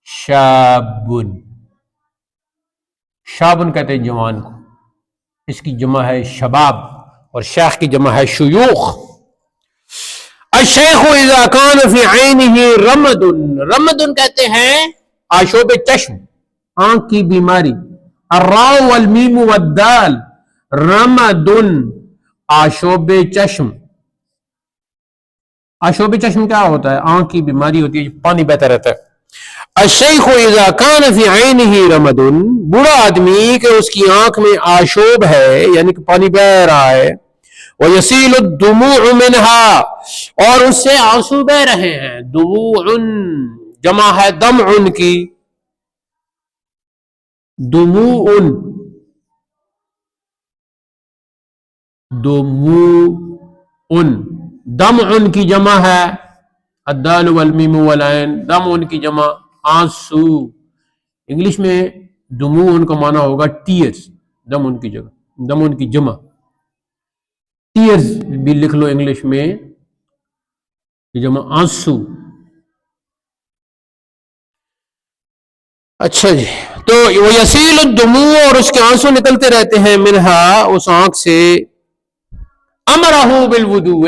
شابن، شابن کہتے ہیں جوان کو، اس کی جمع ہے شباب، اور شیخ کی جمع ہے شیوخ۔ الشیخ اذا کان فی عینہ رمد، رمد کہتے ہیں آشوب چشم، آنکھ کی بیماری، الراء والمیم والدال، رمد، آشوب چشم۔ آشوب چشم کیا ہوتا ہے؟ آنکھ کی بیماری ہوتی ہے، پانی بہتا رہتا ہے۔ الشیخ اذا کان فی عینہ رمد، بوڑھا آدمی کہ اس کی آنکھ میں آشوب ہے، یعنی کہ پانی بہ رہا ہے، وَيَسِيلُ الدُّمُوعُ مِنْهَا، اور اس سے آنسو بہ رہے ہیں، دموع جمع ہے دمع کی، دموع، دموع، دمع کی جمع ہے الدال والمیم والعین، دمع کی جمع آنسو، انگلش میں دموع کا معنی ہوگا ٹیئرز، دمع کی جگہ، دمع کی جمع ٹیئرز بھی لکھ لو انگلش میں، جمع آنسو۔ اچھا جی، تو وہ یسیل الدموع، اور اس کے آنسو نکلتے رہتے ہیں، منہا، اس آنکھ سے، امرہ بالوضوء،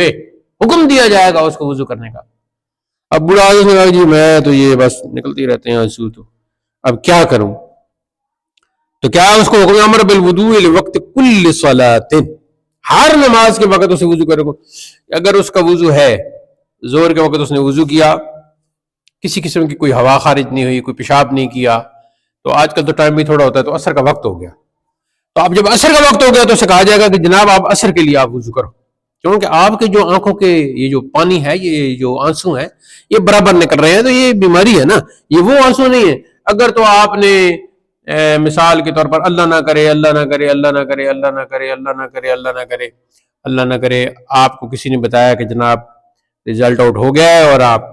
حکم دیا جائے گا اس کو وضو کرنے کا۔ اب بوڑھا آدمی سے کہا جی میں تو یہ بس نکلتے ہی رہتے ہیں آنسو، تو اب کیا کروں؟ تو کیا اس کو حکم امر بالوضوء لوقت کل صلاۃ، ہر نماز کے وقت اسے وضو کرے گا۔ اگر اس کا وضو ہے، زور کے وقت اس نے وضو کیا، کسی قسم کی کوئی ہوا خارج نہیں ہوئی، کوئی پیشاب نہیں کیا، تو آج کل تو ٹائم بھی تھوڑا ہوتا ہے، تو عصر کا وقت ہو گیا، تو اب جب عصر کا وقت ہو گیا تو اسے کہا جائے گا کہ جناب آپ عصر کے لیے آپ وضو کرو، کیونکہ آپ کے جو آنکھوں کے یہ جو پانی ہے، یہ جو آنسو ہیں، یہ برابر نکل رہے ہیں، تو یہ بیماری ہے نا، یہ وہ آنسو نہیں ہے۔ اگر تو آپ نے مثال کے طور پر اللہ نہ کرے، اللہ نہ کرے، اللہ نہ کرے، اللہ نہ کرے، اللہ نہ کرے، اللہ نہ کرے، اللہ نہ کرے، آپ کو کسی نے بتایا کہ جناب رزلٹ آؤٹ ہو گیا ہے اور آپ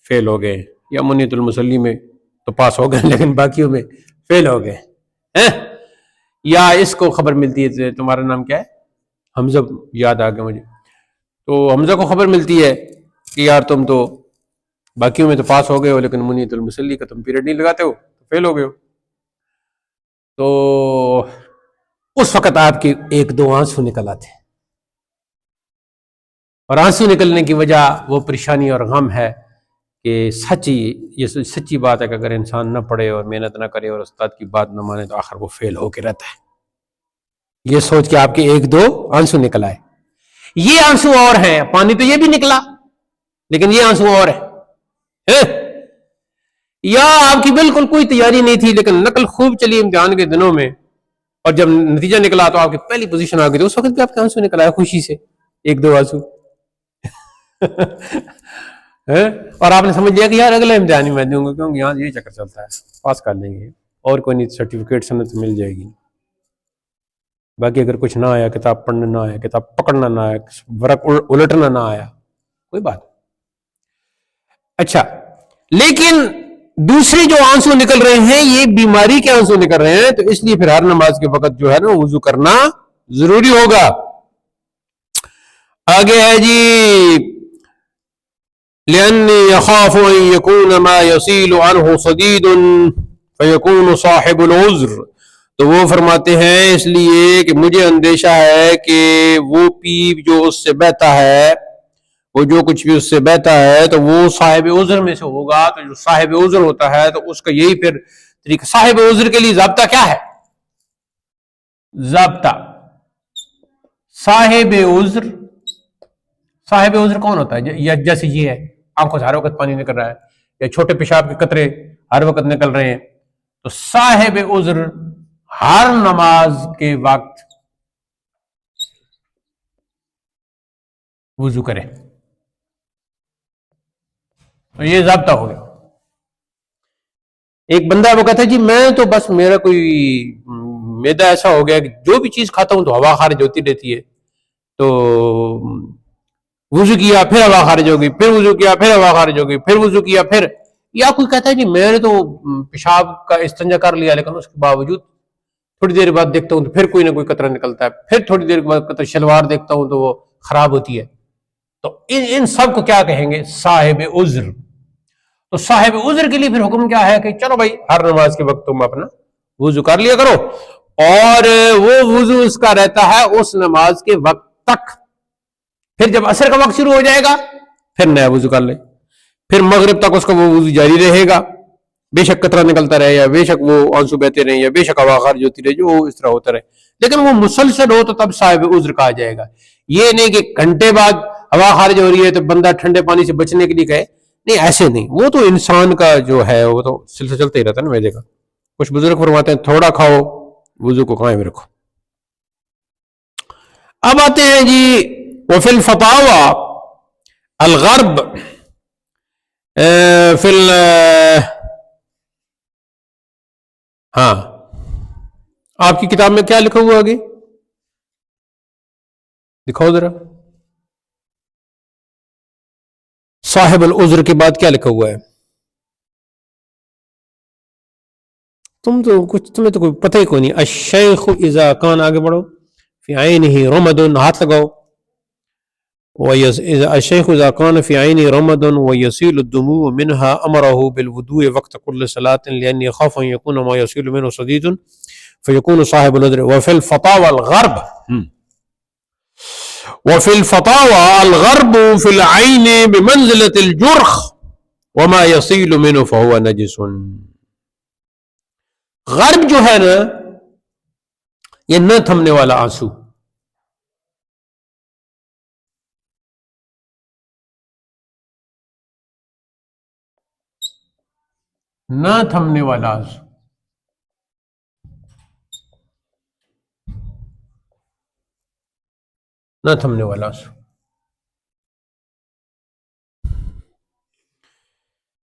فیل ہو گئے، یا منیت المصلی میں تو پاس ہو گئے لیکن باقیوں میں فیل ہو گئے، یا اس کو خبر ملتی ہے تمہارا نام کیا ہے، حمزہ، یاد آ گیا مجھے، تو حمزہ کو خبر ملتی ہے کہ یار تم تو باقیوں میں تو پاس ہو گئے ہو لیکن منیت المصلی کا تم پیریڈ نہیں لگاتے ہو، تو فیل ہو گئے ہو، تو اس وقت آپ کے ایک دو آنسو نکل آتے ہیں، اور آنسو نکلنے کی وجہ وہ پریشانی اور غم ہے کہ یہ سچی بات ہے کہ اگر انسان نہ پڑھے اور محنت نہ کرے اور استاد کی بات نہ مانے تو آخر وہ فیل ہو کے رہتا ہے۔ یہ سوچ کے آپ کے ایک دو آنسو نکل آئے، یہ آنسو اور ہیں، پانی تو یہ بھی نکلا لیکن یہ آنسو اور ہے، یا آپ کی بالکل کوئی تیاری نہیں تھی لیکن نقل خوب چلی امتحان کے دنوں میں، اور جب نتیجہ نکلا تو آپ کی پہلی پوزیشن آ گئی، تو اس وقت بھی آپ کے آنسو نکل آئے خوشی سے، ایک دو آنسو، اور آپ نے سمجھ لیا کہ یار اگلا امتحان ہی میں دوں گا، کیونکہ یہاں یہ چکر چلتا ہے، پاس کر لیں گے اور کوئی نہیں، سرٹیفکیٹ سند مل جائے گی، باقی اگر کچھ نہ آیا، کتاب پڑھنا نہ آیا، کتاب پکڑنا نہ آیا، ورق الٹنا نہ آیا، کوئی بات۔ اچھا، لیکن دوسری جو آنسو نکل رہے ہیں یہ بیماری کے آنسو نکل رہے ہیں، تو اس لیے پھر ہر نماز کے وقت جو ہے نا وضو کرنا ضروری ہوگا۔ آگے ہے جی، لأني يخاف أن يكون ما يصيل عنه صديد فيكون صاحب العذر، تو وہ فرماتے ہیں اس لیے کہ مجھے اندیشہ ہے کہ وہ پیپ جو اس سے بہتا ہے وہ جو کچھ بھی اس سے بہتا ہے تو وہ صاحب عذر میں سے ہوگا. تو جو صاحب عذر ہوتا ہے تو اس کا یہی پھر طریقہ. صاحب عذر کے لیے ضابطہ کیا ہے؟ ضابطہ صاحب عذر. صاحب عذر کون ہوتا ہے؟ یا جیسے یہ ہے آنکھوں سے ہر وقت پانی نکل رہا ہے یا چھوٹے پیشاب کے قطرے ہر وقت نکل رہے ہیں، تو صاحب عذر ہر نماز کے وقت وضو کرے. تو یہ ضابطہ ہو گیا. ایک بندہ وہ کہتا ہے جی میں تو بس میرا کوئی میدا ایسا ہو گیا کہ جو بھی چیز کھاتا ہوں تو ہوا خارج ہوتی رہتی ہے، تو وضو کیا پھر ہوا خارج ہوگی، پھر وضو کیا پھر ہوا خارج ہوگی، پھر وضو کیا پھر. یا کوئی کہتا ہے جی میں نے تو پیشاب کا استنجا کر لیا لیکن اس کے باوجود تھوڑی دیر بعد دیکھتا ہوں تو پھر کوئی نہ کوئی قطرہ نکلتا ہے، پھر تھوڑی دیر بعد قطرہ شلوار دیکھتا ہوں تو وہ خراب ہوتی ہے. تو ان سب کو کیا کہیں گے؟ صاحب عذر. تو صاحب عذر کے لیے پھر حکم کیا ہے کہ چلو بھائی ہر نماز کے وقت تم اپنا وضو کر لیا کرو، اور وہ وضو اس کا رہتا ہے اس نماز کے وقت تک. پھر جب عصر کا وقت شروع ہو جائے گا پھر نیا وضو کر لے، پھر مغرب تک اس کا وہ وضو جاری رہے گا، بے شک قطرہ نکلتا رہے یا بے شک وہ آنسو بہتے رہے یا بے شک ہوا خارج ہوتی رہے، جو اس طرح ہوتا رہے، لیکن وہ مسلسل ہو تو تب صاحب عذر کہا جائے گا. یہ نہیں کہ گھنٹے بعد ہوا خارج ہو رہی ہے تو بندہ ٹھنڈے پانی سے بچنے کے لیے کہے، نہیں ایسے نہیں. وہ تو انسان کا جو ہے وہ تو سلسلہ چلتا ہی رہتا ہے نا میدے کا. کچھ بزرگ فرماتے ہیں تھوڑا کھاؤ وضو کو قائم رکھو. اب آتے ہیں جی وفی الفتاوی الغرب فی ہاں آپ کی کتاب میں کیا لکھا ہوا آگے دکھاؤ ذرا. صاحب العذر کے بعد کیا لکھا ہوا ہے؟ تمہیں تو کوئی پتہ ہی کوئی نہیں. الشیخ اذا کان، آگے بڑھو، فی عینہ رمد، ہاتھ لگاؤ. الشیخ اذا کان فی عینہ رمد ویسیل الدموع منها امرہ بالوضوء وقت کل صلاة لأن يخاف ان يكون ما يسيل منه صديد فيكون صاحب العذر. وفي الفتاوى الغرب وفي الفتاوى الغرب في العين بمنزلة الجرخ وما يصيل منه فهو نجس. غرب جو ہے نا یہ نہ تھمنے والا آنسو، نہ تھمنے والا آنسو، نہ تھمنے والا آنسو.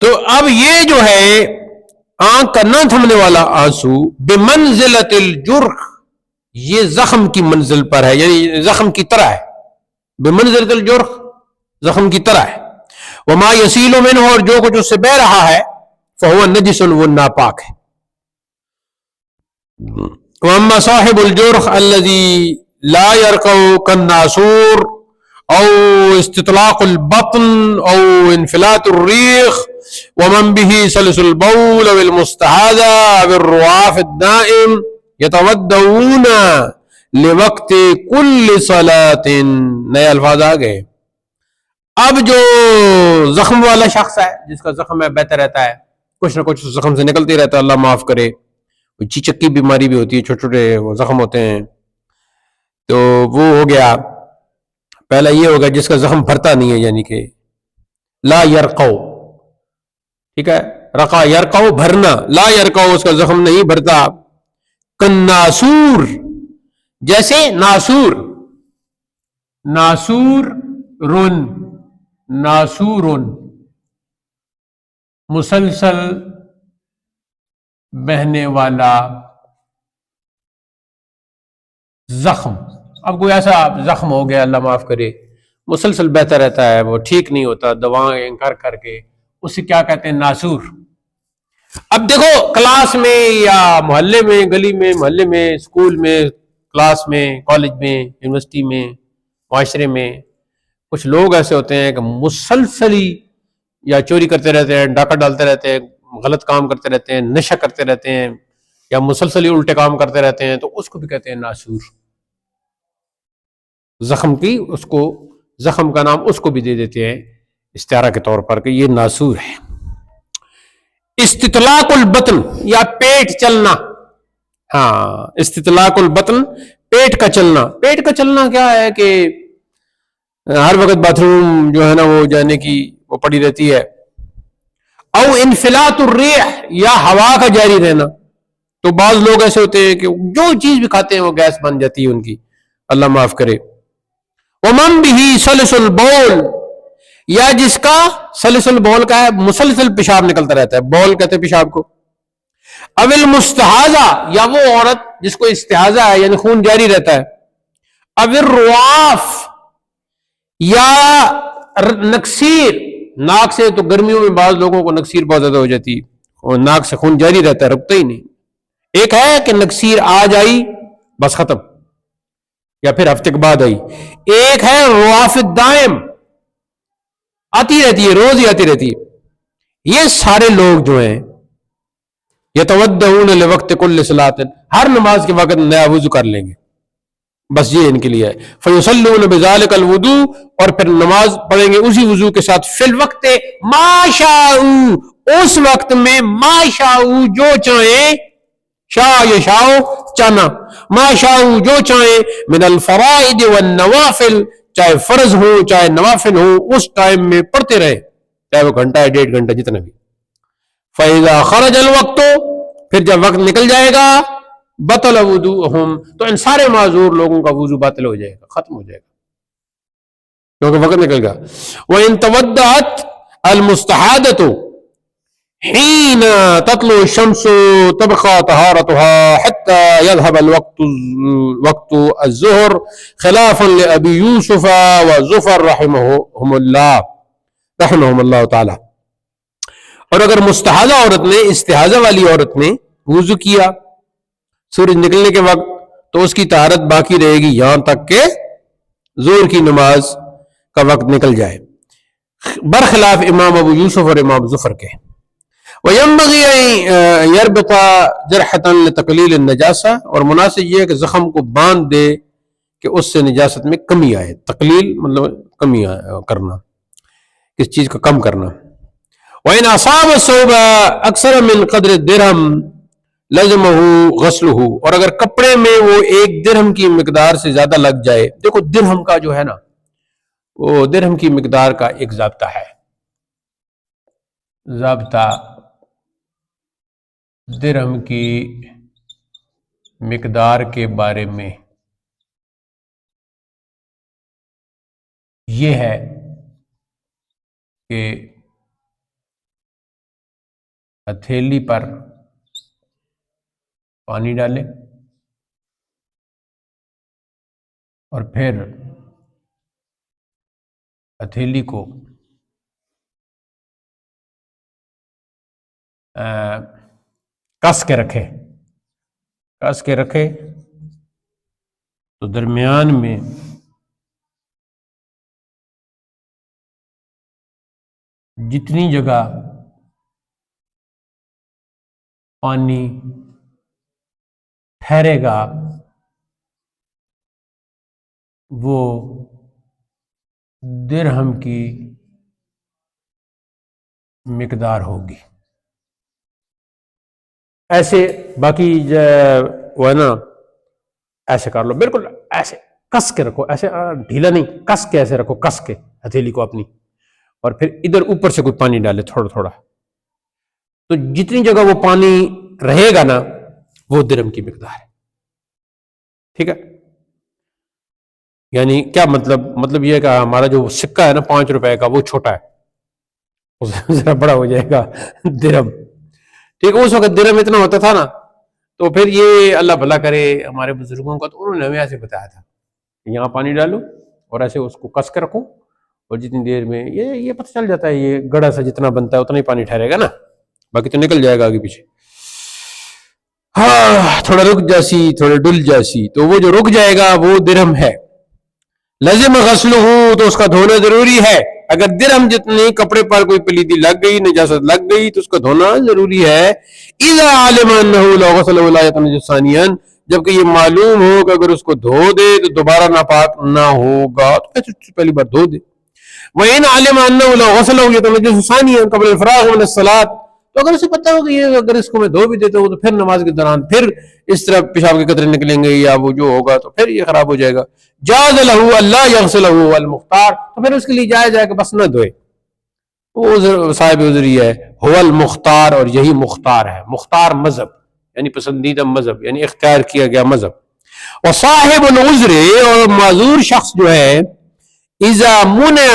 تو اب یہ جو ہے آنکھ کا نہ تھمنے والا آنسو بمنزلۃ الجرح، یہ زخم کی منزل پر ہے، یعنی زخم کی طرح ہے. بمنزلۃ الجرح زخم کی طرح ہے. وما یسیل منہ، اور جو کچھ اس سے بہ رہا ہے، فہو نجس، وہ ناپاک ہے. واما صاحب الجرح الذي لا يرقع كالناسور او استطلاق البطن او انفلات الريق ومن به سلس البول او المستحاذة او الرواف الدائم يتودعون لوقت كل صلاة. نئے الفاظ آ گئے. اب جو زخم والا شخص ہے جس کا زخم ہے بہتا رہتا ہے، کچھ نہ کچھ زخم سے نکلتی رہتا ہے، اللہ معاف کرے، چیچک کی بیماری بھی ہوتی ہے، چھوٹے چھوٹے وہ زخم ہوتے ہیں، تو وہ ہو گیا. پہلا یہ ہوگا جس کا زخم بھرتا نہیں ہے، یعنی کہ لا یرقو، ٹھیک ہے، رقا یرقو بھرنا، لا یرقو اس کا زخم نہیں بھرتا. کناسور، جیسے ناسور، ناسور رن، ناسورن مسلسل بہنے والا زخم. اب کوئی ایسا زخم ہو گیا اللہ معاف کرے مسلسل بہتا رہتا ہے، وہ ٹھیک نہیں ہوتا دوائیں کر کر کے، اسے کیا کہتے ہیں؟ ناسور. اب دیکھو کلاس میں یا محلے میں، گلی میں، محلے میں، اسکول میں، کلاس میں، کالج میں، یونیورسٹی میں، معاشرے میں کچھ لوگ ایسے ہوتے ہیں کہ مسلسل ہی یا چوری کرتے رہتے ہیں، ڈاکہ ڈالتے رہتے ہیں، غلط کام کرتے رہتے ہیں، نشہ کرتے رہتے ہیں، یا مسلسل ہی الٹے کام کرتے رہتے ہیں، تو اس کو بھی کہتے ہیں ناسور. زخم کی اس کو زخم کا نام اس کو بھی دے دیتے ہیں استعارہ کے طور پر کہ یہ ناسور ہے. استطلاق البطن یا پیٹ چلنا. ہاں استطلاق البطن پیٹ کا چلنا. پیٹ کا چلنا کیا ہے کہ ہر وقت باتھ روم جو ہے نا وہ جانے کی وہ پڑی رہتی ہے. او انفلات الریح یا ہوا کا جاری رہنا. تو بعض لوگ ایسے ہوتے ہیں کہ جو چیز بھی کھاتے ہیں وہ گیس بن جاتی ہے ان کی, اللہ معاف کرے. ومن بھی سلس البول یا جس کا سلس البول کا ہے مسلسل پیشاب نکلتا رہتا ہے, بول کہتے ہیں پیشاب کو. اول مستحاضہ یا وہ عورت جس کو استحاضہ ہے یعنی خون جاری رہتا ہے. اول رواف یا نکسیر, ناک سے تو گرمیوں میں بعض لوگوں کو نکسیر بہت زیادہ ہو جاتی ہے اور ناک سے خون جاری رہتا ہے رکتا ہی نہیں. ایک ہے کہ نکسیر آج آئی بس ختم یا پھر ہفتے کے بعد آئی. ایک ہے رواف الدائم, آتی رہتی ہے روز ہی آتی رہتی ہے. یہ سارے لوگ جو ہیں یتودعون لوقت کل صلاۃ, ہر نماز کے وقت نیا وضو کر لیں گے, بس یہ ان کے لیے ہے. فیصلون بذلک الوضوء, اور پھر نماز پڑھیں گے اسی وضو کے ساتھ. فی الوقت ما شاءوا, اس وقت میں ما شاءوا جو چاہیں, شاء یشاء چاہنا, ما شاءوا جو چاہیں, من الفرائض والنوافل, چاہے فرض ہو چاہے نوافل ہو اس ٹائم میں پڑھتے رہے, چاہے وہ گھنٹہ ہے 1.5 گھنٹہ جتنا بھی. فَإِذَا خَرَجَ الْوَقْتُ, پھر جب وقت نکل جائے گا, بطل وضوءہم, تو ان سارے معذور لوگوں کا وضو باطل ہو جائے گا, ختم ہو جائے گا کیونکہ وقت نکل گا. وَإِن تَوَدَّعَتْ الْمُسْتَحَادَةُ حِينَ تَطْلُعُ الشَّمْسُ تَبْقَى طَهَارَتُهَا حَتَّى يَذْهَبَ وقت الظهر خلافا لأبي يوسف وظفر رحمهم اللہ تعالی. اور اگر مستحاضہ عورت نے, استحاضہ والی عورت نے وضو کیا سورج نکلنے کے وقت, تو اس کی طہارت باقی رہے گی یہاں تک کہ ظہر کی نماز کا وقت نکل جائے, برخلاف امام ابو یوسف اور امام ظفر کے. وَيَنبَغِي أَن يَرْبِطَ جَرْحَةً لِتَقْلِيلِ النَّجَاسَةِ, اور مناسب یہ ہے کہ زخم کو باندھ دے کہ اس سے نجاست میں کمی آئے. تقلیل مطلب کمی کرنا, کس چیز کا کم کرنا. وَإِنْ أَصَابَ الثَّوْبَ أَكْثَرَ مِنْ قَدْرِ الدِّرْهَمِ لَزِمَهُ غَسْلُهُ, اور اگر کپڑے میں وہ 1 درہم کی مقدار سے زیادہ لگ جائے. دیکھو درہم کا جو ہے نا وہ درہم کی مقدار کا ایک ضابطہ ہے. ضابطہ درہم کی مقدار کے بارے میں یہ ہے کہ ہتھیلی پر پانی ڈالیں اور پھر ہتھیلی کو کس کے رکھے تو درمیان میں جتنی جگہ پانی ٹھہرے گا وہ درہم کی مقدار ہوگی. ایسے باقی وہ ہے نا ایسے کر لو, بالکل ایسے کس کے رکھو, ایسے ڈھیلا نہیں, کس کے ایسے رکھو, کس کے ہتھیلی کو اپنی, اور پھر ادھر اوپر سے کوئی پانی ڈالے تھوڑا تھوڑا, تو جتنی جگہ وہ پانی رہے گا نا وہ درہم کی مقدار ہے. ٹھیک ہے, یعنی کیا مطلب یہ ہے کہ ہمارا جو سکہ ہے نا 5 روپے کا وہ چھوٹا ہے, ذرا بڑا ہو جائے گا درہم. ٹھیک ہے, اس وقت درہم اتنا ہوتا تھا نا, تو پھر یہ اللہ بھلا کرے ہمارے بزرگوں کا, تو انہوں نے ہمیں ایسے بتایا تھا کہ یہاں پانی ڈالو اور ایسے اس کو کس کے رکھو, اور جتنی دیر میں یہ پتہ چل جاتا ہے یہ گڑا سا جتنا بنتا ہے اتنا ہی پانی ٹھہرے گا نا, باقی تو نکل جائے گا آگے پیچھے. ہاں تھوڑا رک جاسی تھوڑا ڈل جاسی, تو وہ جو رک جائے گا وہ درہم ہے. لازم غسل ہو, تو اس کا دھونا ضروری ہے. اگر درہم جتنی کپڑے پر کوئی پلیدی لگ گئی, نجاست لگ گئی, تو اس کا دھونا ضروری ہے. اذا علم انه لو غسل ولا يتنجس ثانيا, جبکہ یہ معلوم ہو کہ اگر اس کو دھو دے تو دوبارہ ناپاک نہ ہوگا تو پھر پہلی بار دھو دے. وَإِنْ عَلِمَ أَنَّهُ لَوْ غَسَلَهُ يَتَنَجَّسُ ثَانِيًا قَبْلَ الْفَرَاغِ مِنَ الصَّلَاةِ، تو اگر اسے پتہ ہو کہ یہ اگر اس کو میں دھو بھی دیتا ہوں تو پھر نماز کے دوران پھر اس طرح پیشاب کے قطرے نکلیں گے یا وہ جو ہوگا تو پھر یہ خراب ہو جائے گا. جَازَ لَهُ أَلَّا يَغْسِلَهُ الْمُخْتَارُ، تو پھر اس کے لیے جائز ہے کہ بس نہ دھوئے. وہ صاحب عذر یہ ہے هو المختار، اور یہی مختار ہے. مختار مذہب یعنی پسندیدہ مذہب، یعنی اختیار کیا گیا مذہب. اور صاحب العذر، اور معذور شخص جو ہے، اذا منع،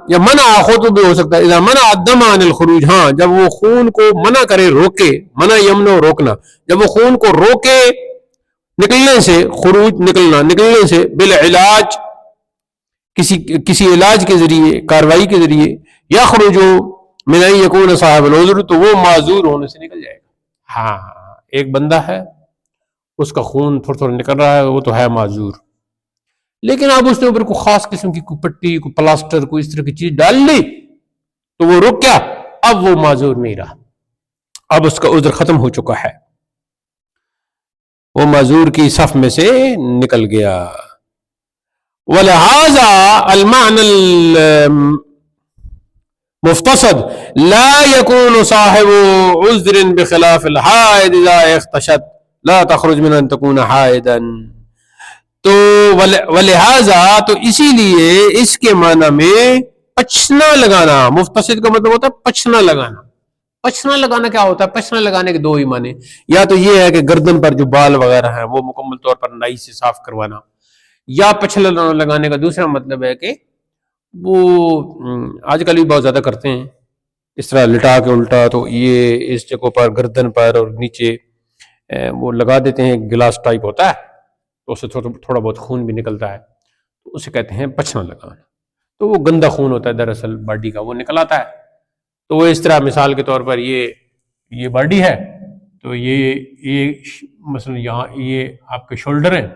یا منع خود بھی ہو سکتا ہے، اذا منع الدم عن الخروج، ہاں جب وہ خون کو منع کرے، روکے، منع یمنع روکنا، جب وہ خون کو روکے نکلنے سے، خروج نکلنے سے، بالعلاج کسی علاج کے ذریعے، کاروائی کے ذریعے، یخرج من ان یکون صاحب العذر، تو وہ معذور ہونے سے نکل جائے گا. ہاں ایک بندہ ہے اس کا خون تھوڑا تھوڑا نکل رہا ہے، وہ تو ہے معذور، لیکن اب اس نے اوپر کوئی خاص قسم کی کوئی پٹی، کوئی پلاسٹر، کوئی اس طرح کی چیز ڈال لی تو وہ رک گیا، اب وہ معذور نہیں رہا، اب اس کا عذر ختم ہو چکا ہے، وہ معذور کی صف میں سے نکل گیا. ولہذا المعنى المفتصد لا يكون صاحب عذر بخلاف الحائض اذا اختشت لا تخرج من ان تكون حائضا. تو ولہذا، تو اسی لیے اس کے معنی میں پچھنا لگانا، مفتصد کا مطلب ہوتا ہے پچھنا لگانا. پچھنا لگانا کیا ہوتا ہے؟ پچھنا لگانے کے دو ہی معنی، یا تو یہ ہے کہ گردن پر جو بال وغیرہ ہیں وہ مکمل طور پر نائی سے صاف کروانا، یا پچھنا لگانے کا دوسرا مطلب ہے کہ وہ آج کل بھی بہت زیادہ کرتے ہیں اس طرح لٹا کے الٹا، تو یہ اس جگہ پر گردن پر اور نیچے وہ لگا دیتے ہیں، گلاس ٹائپ ہوتا ہے تو اس سے تھوڑا بہت خون بھی نکلتا ہے، تو اسے کہتے ہیں پچھنا لگانا. تو وہ گندا خون ہوتا ہے دراصل باڈی کا، وہ نکل آتا ہے. تو وہ اس طرح مثال کے طور پر یہ باڈی ہے، تو یہ مثلا یہاں یہ آپ کے شولڈر ہیں،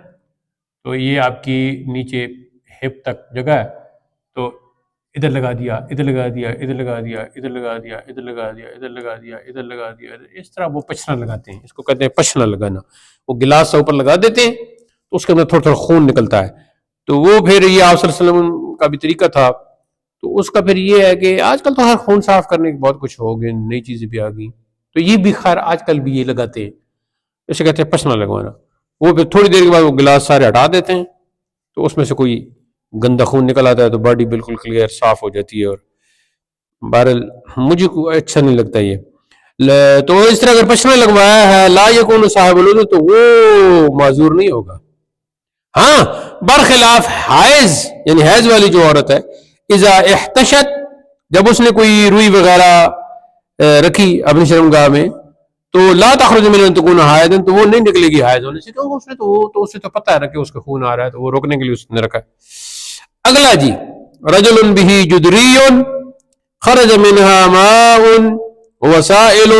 تو یہ آپ کی نیچے ہپ تک جگہ ہے، تو ادھر لگا دیا، ادھر لگا دیا، ادھر لگا دیا، ادھر لگا دیا، ادھر لگا دیا، ادھر لگا دیا، ادھر لگا دیا، اس طرح وہ پچھنا لگاتے ہیں. اس کو کہتے ہیں پچھنا لگانا. وہ گلاس سے اوپر لگا دیتے ہیں تو اس کے اندر تھوڑا تھوڑا خون نکلتا ہے. تو وہ پھر یہ آپ صلی اللہ علیہ وسلم کا بھی طریقہ تھا. تو اس کا پھر یہ ہے کہ آج کل تو ہر خون صاف کرنے کی بہت کچھ ہو گئے، نئی چیزیں بھی آ گئی، تو یہ بھی خیر آج کل بھی یہ لگاتے ہیں، اسے کہتے ہیں پچھنا لگوانا. وہ پھر تھوڑی دیر کے بعد وہ گلاس سارے ہٹا دیتے ہیں تو اس میں سے کوئی گندا خون نکل آتا ہے، تو باڈی بالکل کلیئر صاف ہو جاتی ہے. اور بہرحال مجھے اچھا نہیں لگتا یہ. تو اس طرح اگر پچھنا لگوایا ہے لا یکون صاحب العذر، تو وہ معذور نہیں ہوگا. ہاں برخلاف حائض، یعنی حیض والی جو عورت ہے، اذا احتشت، جب اس نے کوئی روئی وغیرہ رکھی اپنی شرمگاہ میں، تو لا تخرج من ان تکون حائضا، تو وہ نہیں نکلے گی حائض ہونے سے، کیونکہ اس نے تو پتہ ہے کہ اس کا خون آ رہا ہے، تو وہ روکنے کے لیے اس نے رکھا ہے. اگلا جی، رجل به جدری خرج منها ماء وسائل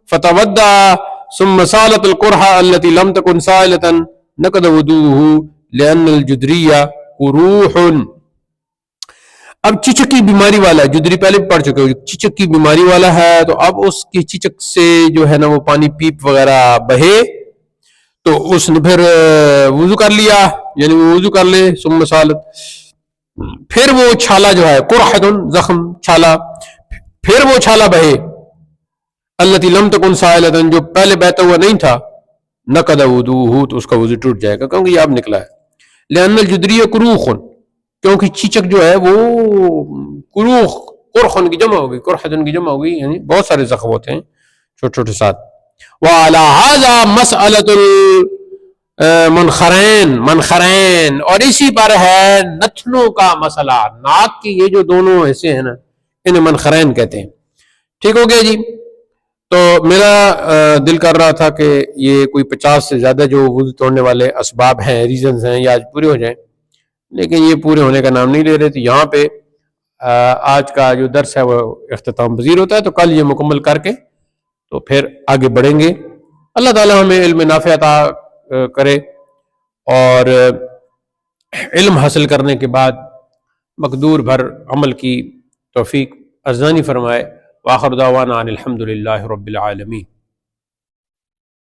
فتودع ثم سالت القرحة التي لم تكن سائلة نقض وضوءه لأن الجدرية قروح. اب چچک کی بیماری والا ہے، جدری پہلے بھی پڑھ چکے ہو، چچک کی بیماری والا ہے، تو اب اس کی چچک سے جو ہے نا وہ پانی پیپ وغیرہ بہے، تو اس نے پھر وضو کر لیا، یعنی وہ وضو کر لے. ثم سالت، پھر وہ چھالا جو ہے، قرحۃ زخم، چھالا، پھر وہ چھالا بہے، التی لم تکن سائلۃ، جو پہلے بہتا ہوا نہیں تھا، نقض وضوءہ، تو اس کا وضو ٹوٹ جائے گا، کیونکہ یہ اب نکلا ہے. لأن الجدریہ قروخ، کیونکہ چیچک جو ہے وہ قروخ، قرخن کی جمع ہوگی، قرحۃ کی جمع ہوگی، یعنی بہت سارے زخم ہوتے ہیں چھوٹے چھوٹے ساتھ. وعلی ھذا مسألۃ منخرین، اور اسی پر ہے نتنوں کا مسئلہ. ناک کی یہ جو دونوں حصے ہیں نا، انہیں منخرین کہتے ہیں. ٹھیک ہو گیا جی. تو میرا دل کر رہا تھا کہ یہ کوئی 50 سے زیادہ جو وضو توڑنے والے اسباب ہیں، ریزنز ہیں، یہ آج پورے ہو جائیں، لیکن یہ پورے ہونے کا نام نہیں لے رہے. تو یہاں پہ آج کا جو درس ہے وہ اختتام پذیر ہوتا ہے. تو کل یہ مکمل کر کے تو پھر آگے بڑھیں گے. اللہ تعالی ہمیں علم نافع عطا کرے، اور علم حاصل کرنے کے بعد مقدور بھر عمل کی توفیق ارزانی فرمائے. وآخر دعوانا ان الحمد للہ رب العالمین.